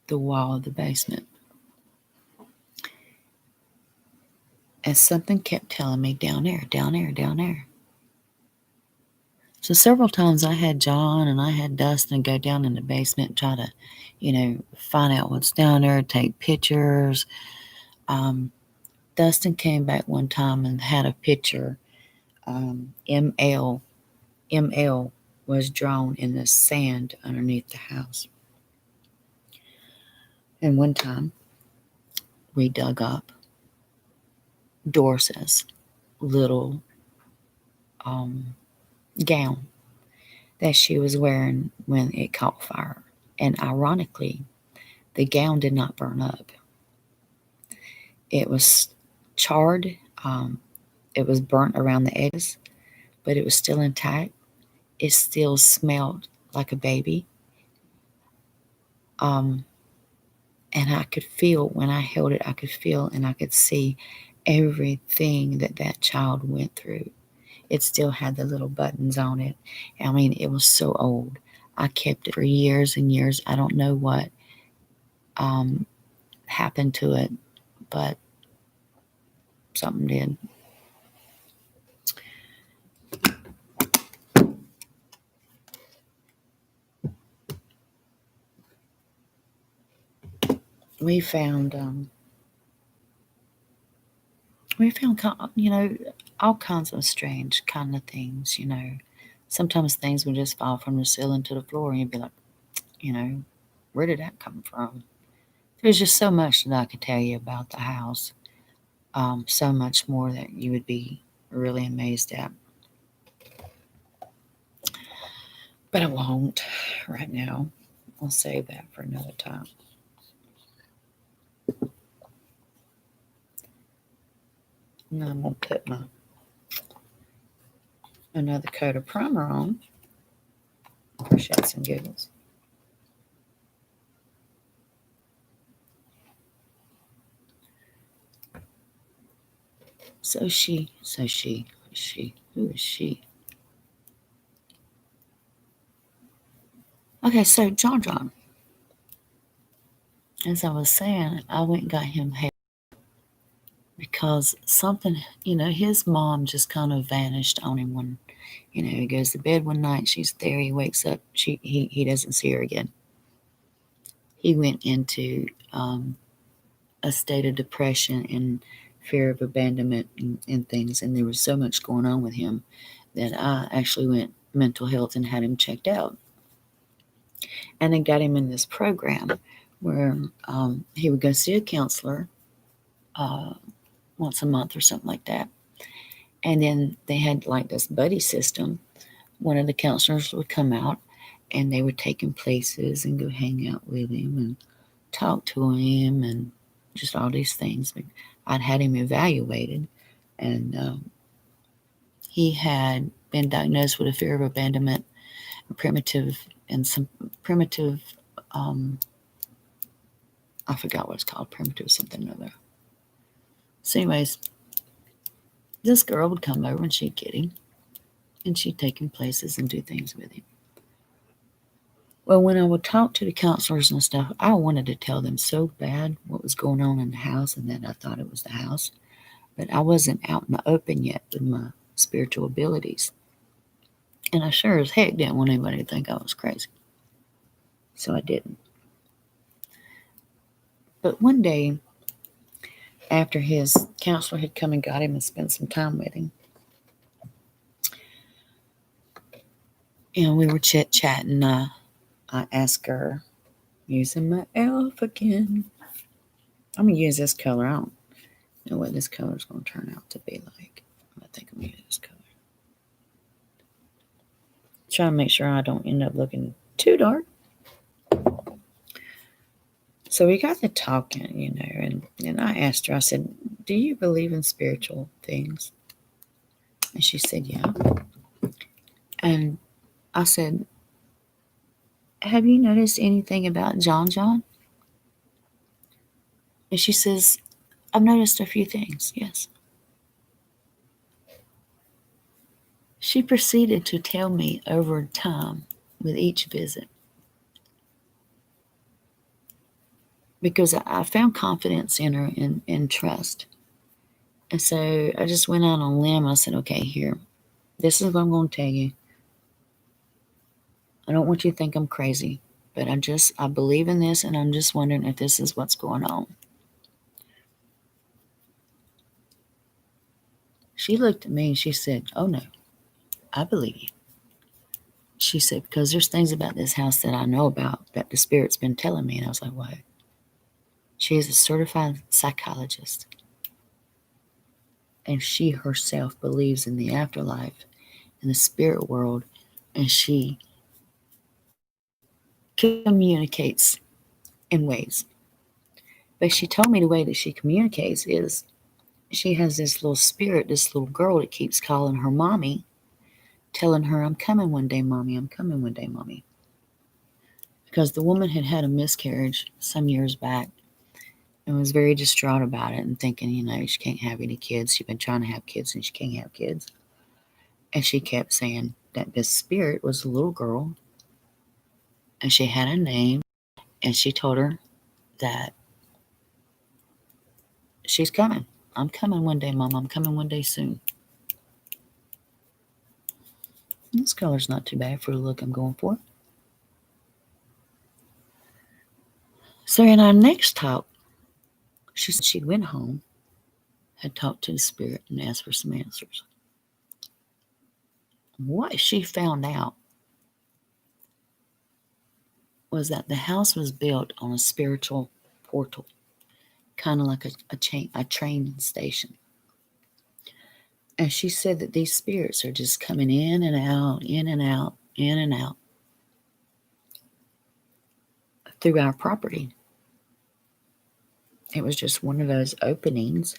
the wall of the basement. And something kept telling me, down there, down there, down there. So several times I had John and I had Dustin go down in the basement and try to, find out what's down there, take pictures. Dustin came back one time and had a picture. ML was drawn in the sand underneath the house. And one time we dug up Doris's little gown that she was wearing when it caught fire. And ironically, the gown did not burn up. It was charred. It was burnt around the edges, but it was still intact. It still smelled like a baby. And I could feel, when I held it, I could feel and I could see everything that child went through. It still had the little buttons on it. I mean, it was so old. I kept it for years and years. I don't know what happened to it, but something did. We found all kinds of strange kind of things. Sometimes things would just fall from the ceiling to the floor, and you'd be like, where did that come from? There's just so much that I could tell you about the house. So much more that you would be really amazed at. But I won't right now. I'll save that for another time. Now I'm going to put another coat of primer on for shits and giggles. Who is she? Okay, so John. As I was saying, I went and got him hair because something, his mom just kind of vanished on him when, he goes to bed one night, she's there, he wakes up, he doesn't see her again. He went into a state of depression and fear of abandonment and things, and there was so much going on with him that I actually went mental health and had him checked out. And then got him in this program where he would go see a counselor once a month or something like that. And then they had like this buddy system. One of the counselors would come out and they would take him places and go hang out with him and talk to him and just all these things. I'd had him evaluated, and he had been diagnosed with a fear of abandonment, some primitive, I forgot what it's called, primitive something or other. So anyways, this girl would come over and she'd get him, and she'd take him places and do things with him. Well, when I would talk to the counselors and stuff, I wanted to tell them so bad what was going on in the house and that I thought it was the house. But I wasn't out in the open yet with my spiritual abilities. And I sure as heck didn't want anybody to think I was crazy. So I didn't. But one day, after his counselor had come and got him and spent some time with him, and we were chit-chatting, I asked her, using my elf again, I'm going to use this color. I don't know what this color is going to turn out to be like. I think I'm going to use this color. Try to make sure I don't end up looking too dark. So we got to talking, and I asked her, I said, do you believe in spiritual things? And she said, yeah. And I said, have you noticed anything about John? And she says, I've noticed a few things, yes. She proceeded to tell me over time with each visit, because I found confidence in her and trust. And so I just went out on a limb. I said, okay, here, this is what I'm going to tell you. I don't want you to think I'm crazy, but I believe in this, and I'm just wondering if this is what's going on. She looked at me and she said, oh no, I believe you. She said, because there's things about this house that I know about that the spirit's been telling me. And I was like, what? She is a certified psychologist. And she herself believes in the afterlife, in the spirit world, and she communicates in ways. But she told me the way that she communicates is she has this little spirit, this little girl that keeps calling her mommy, telling her, I'm coming one day, mommy, I'm coming one day, mommy. Because the woman had had a miscarriage some years back and was very distraught about it and thinking, she can't have any kids. She's been trying to have kids and she can't have kids. And she kept saying that this spirit was a little girl and she had a name, and she told her that she's coming. I'm coming one day, Mom. I'm coming one day soon. This color's not too bad for the look I'm going for. So in our next talk, she said she went home, had talked to the spirit, and asked for some answers. What she found out was that the house was built on a spiritual portal, kind of like a train station. And she said that these spirits are just coming in and out, in and out, in and out through our property. It was just one of those openings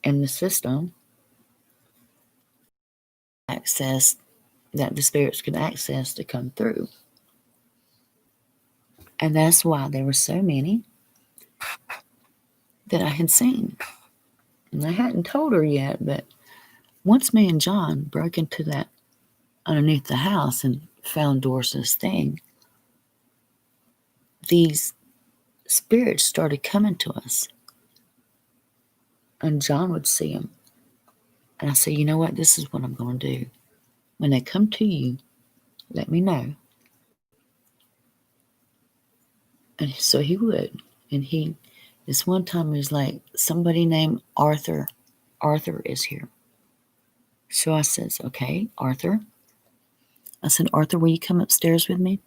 in the system, access that the spirits could access to come through. And that's why there were so many that I had seen. And I hadn't told her yet, but once me and John broke into that underneath the house and found Doris's thing, these spirits started coming to us. And John would see them. And I said, you know what? This is what I'm going to do. When they come to you, let me know. And so he would. And this one time, he was like, somebody named Arthur. Arthur is here. So I says, okay, Arthur. I said, Arthur, will you come upstairs with me?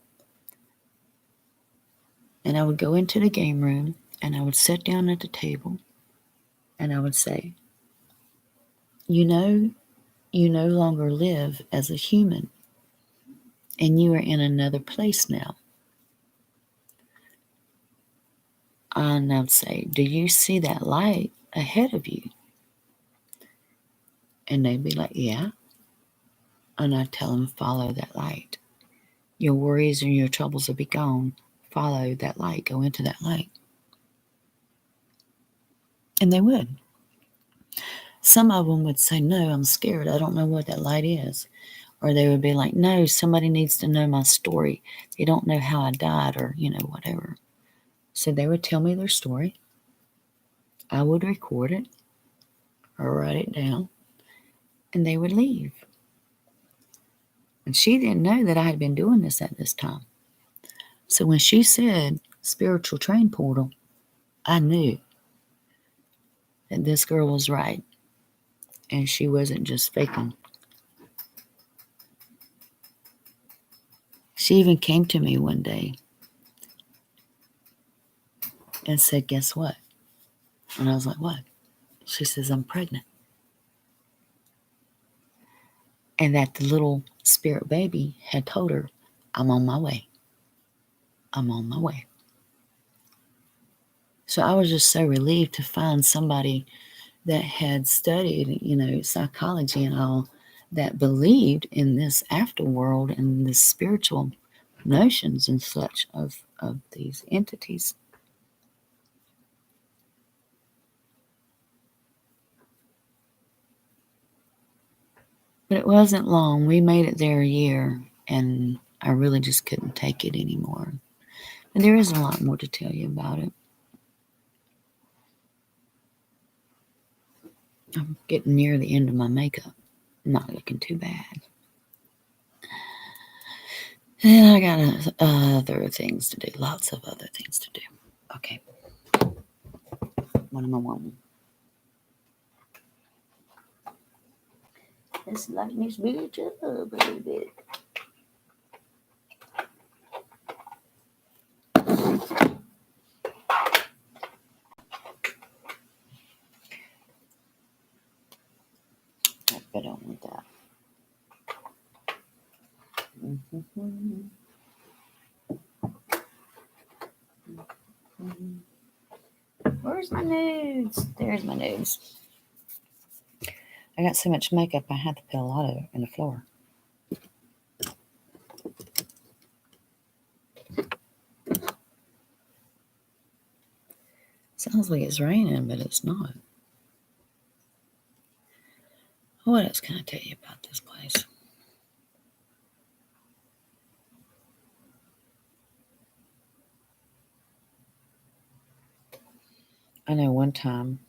And I would go into the game room and I would sit down at the table and I would say, you no longer live as a human and you are in another place now. And I'd say, do you see that light ahead of you? And they'd be like, yeah. And I'd tell them, follow that light. Your worries and your troubles will be gone. Follow that light. Go into that light. And they would. Some of them would say, no, I'm scared. I don't know what that light is. Or they would be like, no, somebody needs to know my story. They don't know how I died or, whatever. So they would tell me their story. I would record it or write it down. And they would leave. And she didn't know that I had been doing this at this time. So when she said spiritual train portal, I knew that this girl was right. And she wasn't just faking. She even came to me one day and said, guess what? And I was like, what? She says, I'm pregnant. And that the little spirit baby had told her, I'm on my way. I'm on my way. So I was just so relieved to find somebody that had studied, psychology and all, that believed in this afterworld and the spiritual notions and such of these entities. But it wasn't long. We made it there a year, and I really just couldn't take it anymore. And there is a lot more to tell you about it. I'm getting near the end of my makeup. Not looking too bad. And I got other things to do. Lots of other things to do. Okay. What am I wanting? Let's lighten this bitch up a little bit. I don't want that. Where's my nudes? There's my nudes. I got so much makeup, I had to put a lot of it on the floor. Sounds like it's raining, but it's not. What else can I tell you about this place? I know one time.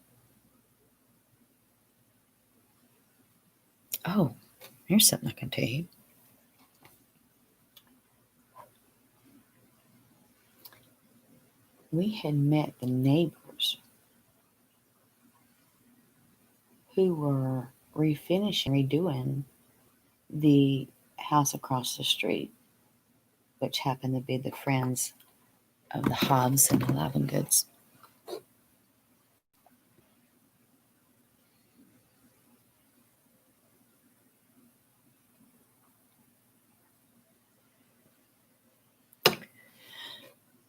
Oh, here's something I can tell you. We had met the neighbors who were redoing the house across the street, which happened to be the friends of the Hobbs and the Lavengoods.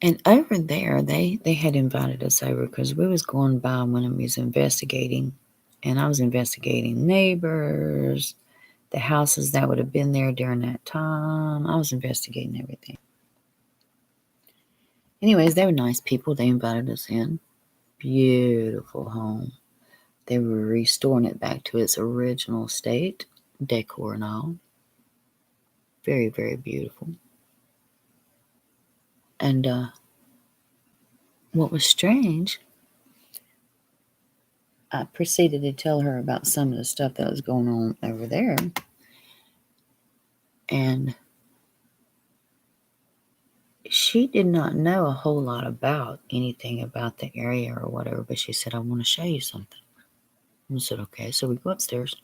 And over there, they had invited us over because we was going by when we was investigating, and I was investigating neighbors, the houses that would have been there during that time. I was investigating everything. Anyways, they were nice people. They invited us in. Beautiful home. They were restoring it back to its original state, decor and all. Very, very beautiful. And what was strange, I proceeded to tell her about some of the stuff that was going on over there. And she did not know a whole lot about anything about the area or whatever, but she said, I want to show you something. And I said, okay. So we go upstairs.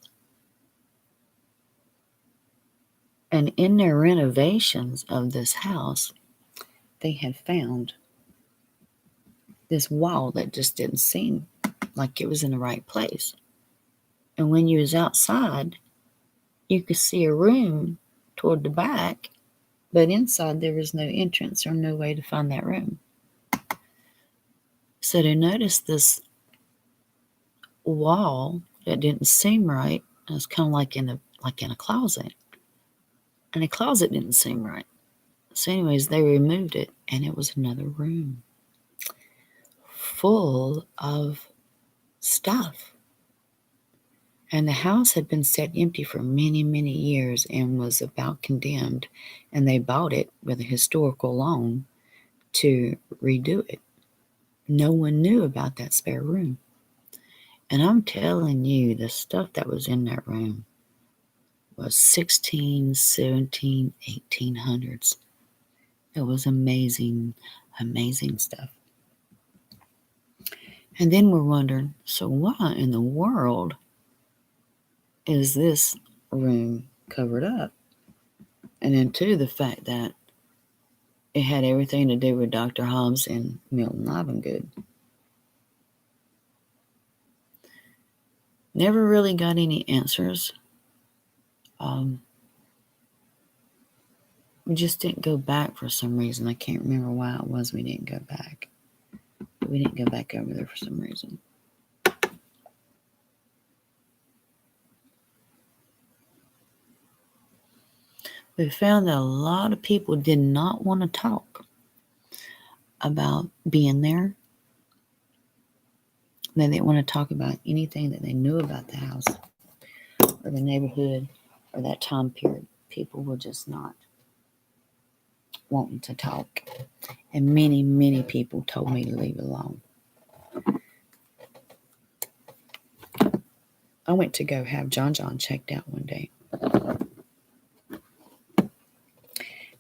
And in their renovations of this house, they had found this wall that just didn't seem like it was in the right place. And when you was outside, you could see a room toward the back, but inside there was no entrance or no way to find that room. So they noticed this wall that didn't seem right. It was kind of like in a closet. And the closet didn't seem right. So anyways, they removed it, and it was another room full of stuff. And the house had been set empty for many, many years and was about condemned. And they bought it with a historical loan to redo it. No one knew about that spare room. And I'm telling you, the stuff that was in that room was 16, 17, 1800s. It was amazing, amazing stuff. And then we're wondering, so why in the world is this room covered up? And then too, the fact that it had everything to do with Dr. Hobbs and Milton Livengood. Never really got any answers. We just didn't go back for some reason. I can't remember why it was we didn't go back. But we didn't go back over there for some reason. We found that a lot of people did not want to talk about being there. They didn't want to talk about anything that they knew about the house or the neighborhood or that time period. People were just not wanting to talk. And many, many people told me to leave it alone. I went to go have John checked out one day.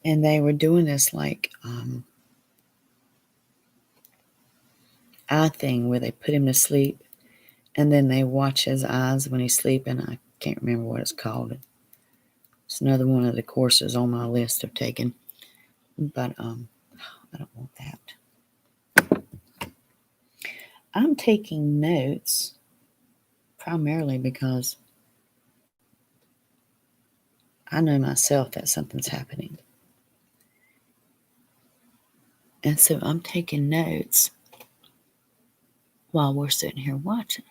And they were doing this like eye thing where they put him to sleep and then they watch his eyes when he's sleeping. I can't remember what it's called. It's another one of the courses on my list of taking. But I don't want that. I'm taking notes primarily because I know myself that something's happening. And so I'm taking notes while we're sitting here watching.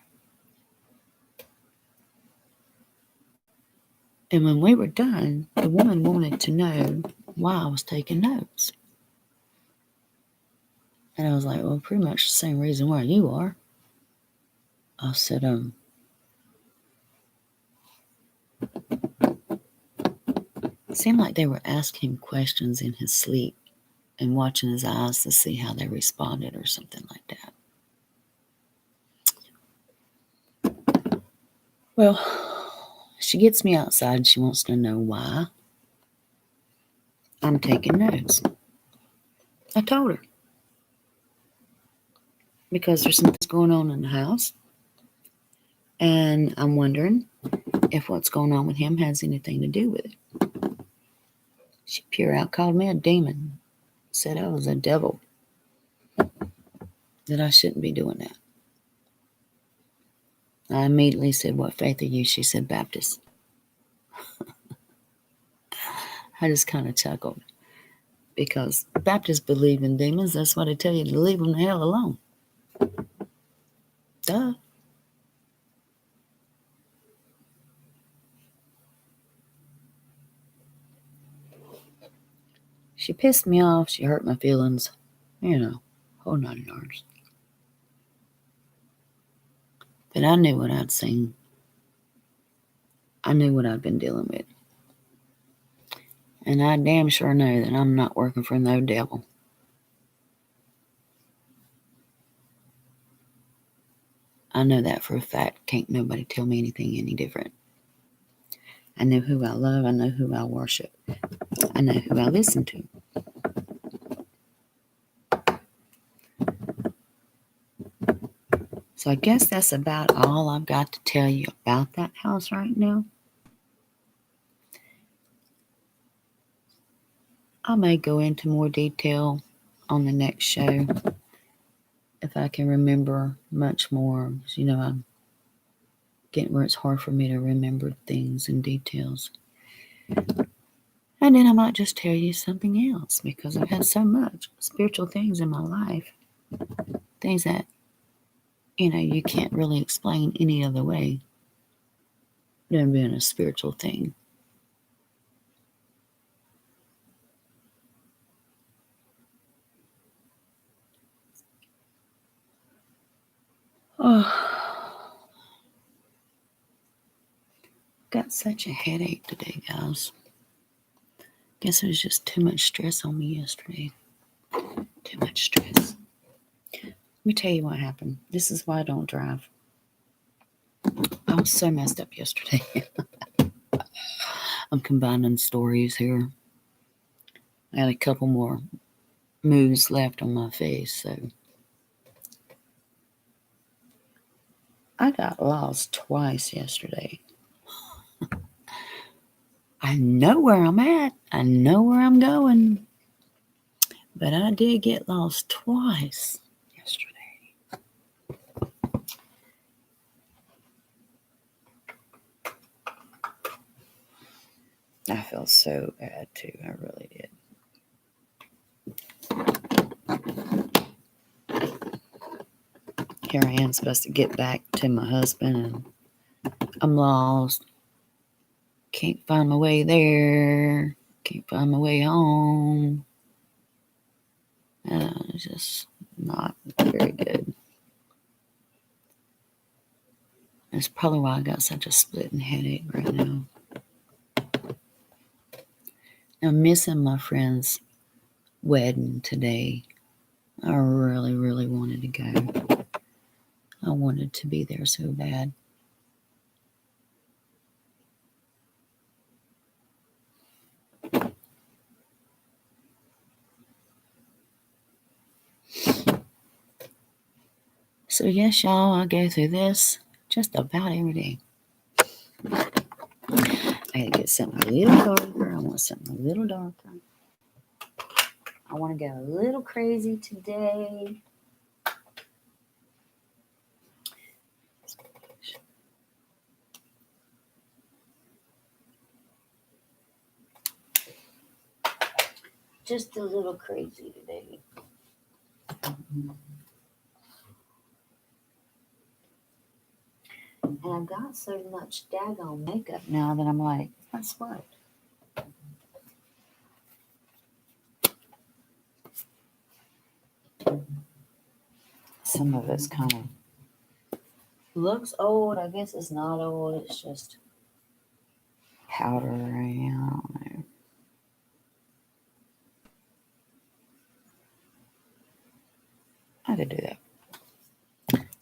And when we were done, the woman wanted to know why I was taking notes. And I was like, well, pretty much the same reason why you are. I said, it seemed like they were asking him questions in his sleep and watching his eyes to see how they responded or something like that. Well, she gets me outside and she wants to know why I'm taking notes. I told her. Because there's something going on in the house. And I'm wondering if what's going on with him has anything to do with it. She pure out called me a demon. Said I was a devil. That I shouldn't be doing that. I immediately said, what faith are you? She said, Baptist. I just kind of chuckled. Because Baptists believe in demons. That's why they tell you to leave them the hell alone. Duh. She pissed me off. She hurt my feelings. Whole 9 yards. But I knew what I'd seen. I knew what I'd been dealing with. And I damn sure know that I'm not working for no devil. I know that for a fact. Can't nobody tell me anything any different. I know who I love. I know who I worship. I know who I listen to. So I guess that's about all I've got to tell you about that house right now. I may go into more detail on the next show if I can remember much more. I'm getting where it's hard for me to remember things and details. And then I might just tell you something else because I've had so much spiritual things in my life. Things that, you can't really explain any other way than being a spiritual thing. Oh, got such a headache today, guys. Guess it was just too much stress on me yesterday. Too much stress. Let me tell you what happened. This is why I don't drive. I was so messed up yesterday. I'm combining stories here. I had a couple more moves left on my face, so I got lost twice yesterday. I know where I'm at. I know where I'm going. But I did get lost twice yesterday. I felt so bad too. I really did. Here I am supposed to get back to my husband and I'm lost. Can't find my way there. Can't find my way home. It's just not very good. That's probably why I got such a splitting headache right now. I'm missing my friend's wedding today. I really, really wanted to go. I wanted to be there so bad. So yes, y'all, I go through this just about every day. I gotta get something a little darker. I want something a little darker. I want to go a little crazy today. Just a little crazy today. And I've got so much daggone makeup now that I'm like, that's what? Some of it's kind of looks old. I guess it's not old. It's just powder. I don't know. I could do that.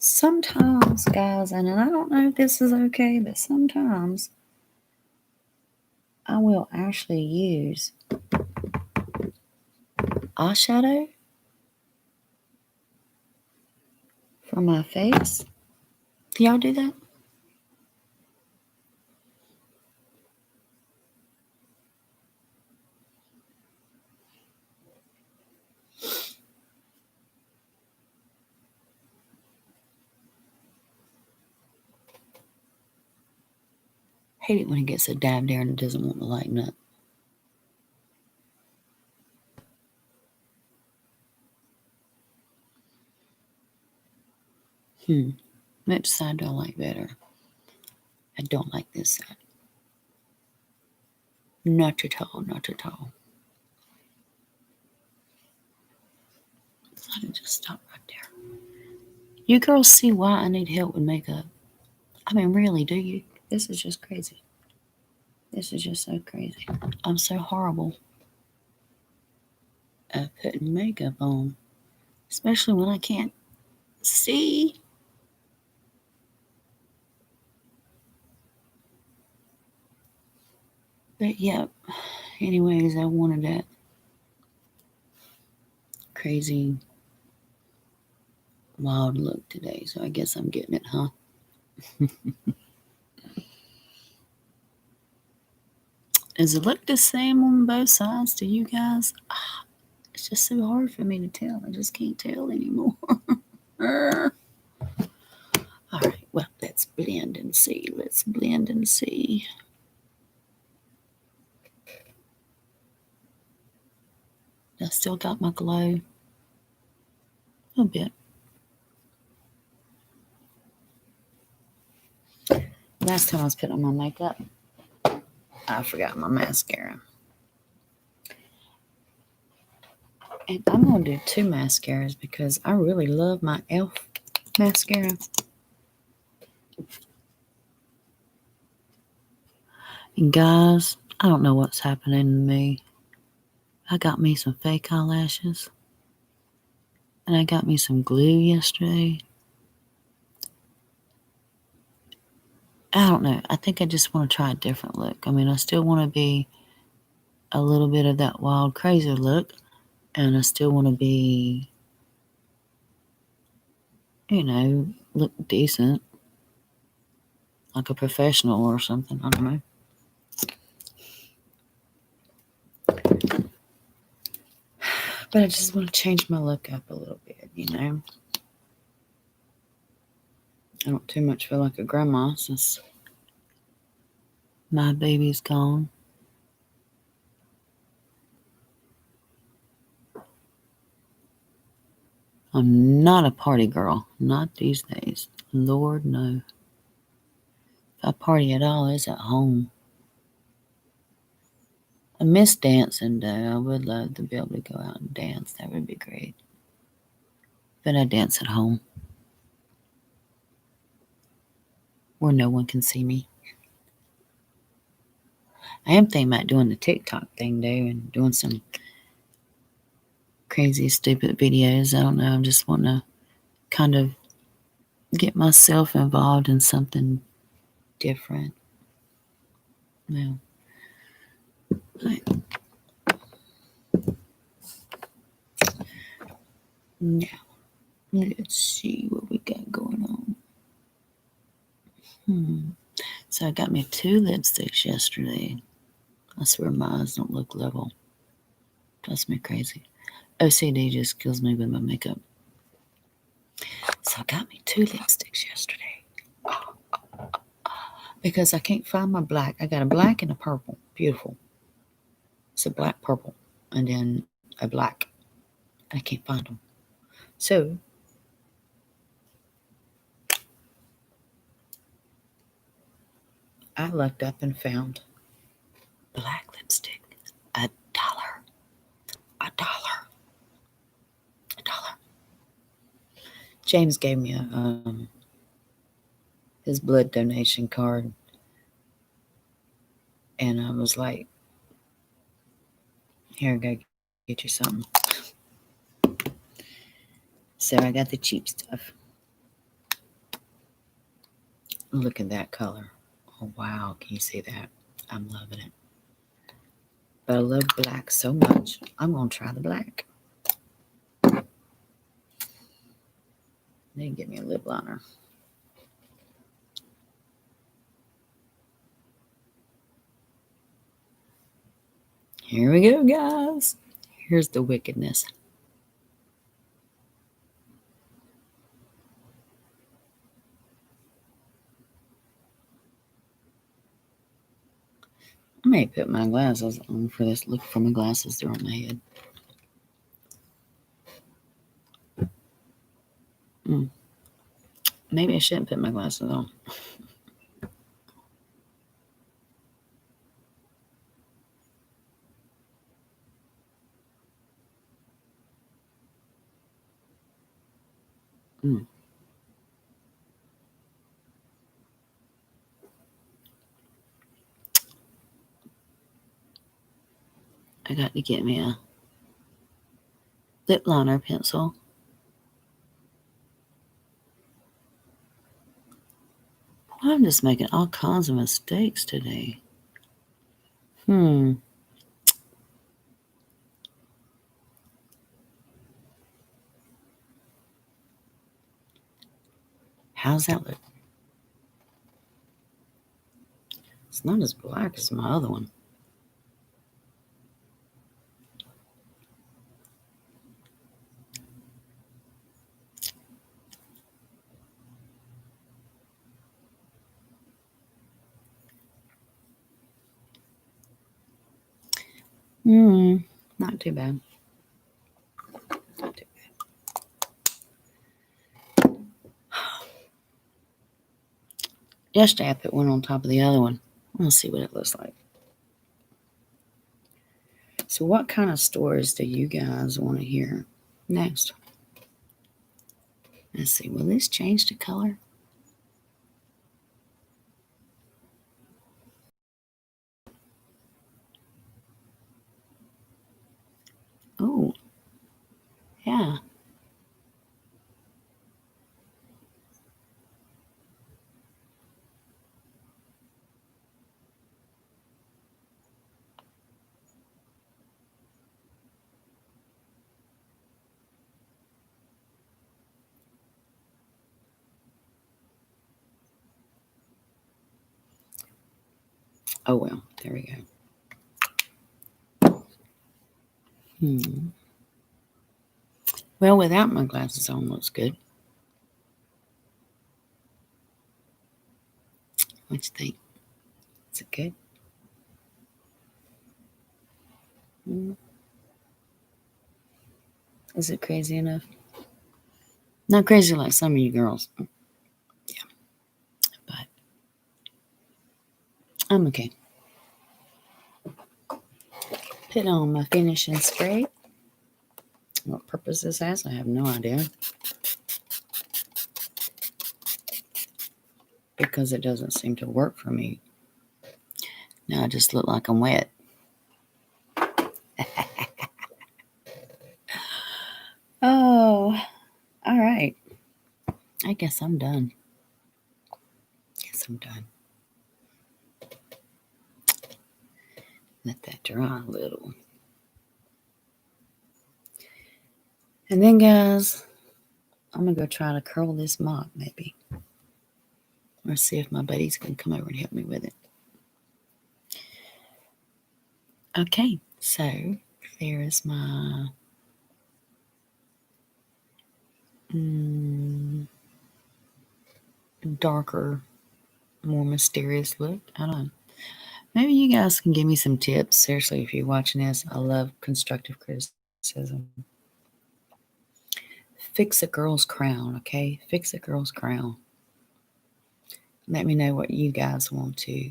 Sometimes, guys, and I don't know if this is okay, but sometimes I will actually use eyeshadow for my face. Do y'all do that? Hate it when it gets a dab there and it doesn't want to lighten up. Which side do I like better? I don't like this side. Not at all, not at all. So I just stop right there. You girls see why I need help with makeup? I mean, really, do you? This is just crazy. This is just so crazy. I'm so horrible at putting makeup on, especially when I can't see. But yeah, anyways, I wanted that crazy wild look today, so I guess I'm getting it, huh? Does it look the same on both sides to you guys? It's just so hard for me to tell. I just can't tell anymore. All right, well, let's blend and see. Let's blend and see. I still got my glow. A little bit. Last time I was putting on my makeup, I forgot my mascara. And I'm going to do 2 mascaras because I really love my e.l.f. mascara. And guys, I don't know what's happening to me. I got me some fake eyelashes. And I got me some glue yesterday. I don't know. I think I just want to try a different look. I mean, I still want to be a little bit of that wild, crazy look. And I still want to be, look decent. Like a professional or something. I don't know. But I just want to change my look up a little bit, I don't too much feel like a grandma since my baby's gone. I'm not a party girl. Not these days. Lord, no. If I party at all, it's at home. I miss dancing, though. I would love to be able to go out and dance. That would be great. But I dance at home where no one can see me. I am thinking about doing the TikTok thing, though, and doing some crazy, stupid videos. I don't know. I just want to kind of get myself involved in something different. Well, now, Let's see what we got going on. So I got me 2 lipsticks yesterday. I swear my eyes don't look level. Drives me crazy. OCD just kills me with my makeup. So I got me 2 lipsticks yesterday. Because I can't find my black. I got a black and a purple. Beautiful. It's a black purple. And then a black. I can't find them. So I looked up and found black lipstick. $1. $1. $1. James gave me his blood donation card, and I was like, "Here, go get you something." So I got the cheap stuff. Look at that color. Oh wow, can you see that? I'm loving it. But I love black so much. I'm gonna try the black. They give me a lip liner. Here we go, guys. Here's the wickedness. I may put my glasses on for this. Look for my glasses, they're on my head. Maybe I shouldn't put my glasses on. Mm. I got to get me a lip liner pencil. I'm just making all kinds of mistakes today. How's that look? It's not as black as my other one. Not too bad. Not too bad. Yesterday I put one on top of the other one. Let's see what it looks like. So what kind of stories do you guys want to hear next? Let's see. Will this change the color? Oh, yeah. Oh, well, there we go. Well, without my glasses on, looks good. What you think? Is it good? Is it crazy enough? Not crazy like some of you girls. Yeah, but I'm okay. Put on my finishing spray. What purpose this has, I have no idea. Because it doesn't seem to work for me. Now I just look like I'm wet. Oh, all right. I guess I'm done. Let that dry a little. And then, guys, I'm going to go try to curl this mop maybe. Or see if my buddies can come over and help me with it. Okay, so there's my darker, more mysterious look. I don't know. Maybe you guys can give me some tips. Seriously, if you're watching this, I love constructive criticism. Fix a girl's crown, okay? Fix a girl's crown. Let me know what you guys want to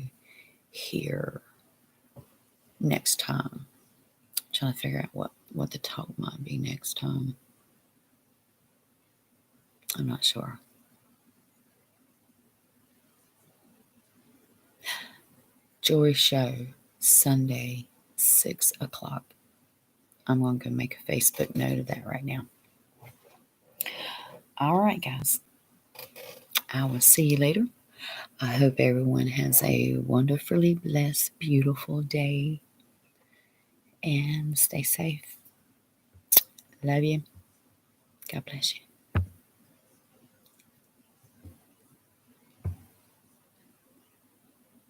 hear next time. I'm trying to figure out what the talk might be next time. I'm not sure. Jewelry show, Sunday, 6 o'clock. I'm going to go make a Facebook note of that right now. All right, guys. I will see you later. I hope everyone has a wonderfully blessed, beautiful day. And stay safe. Love you. God bless you.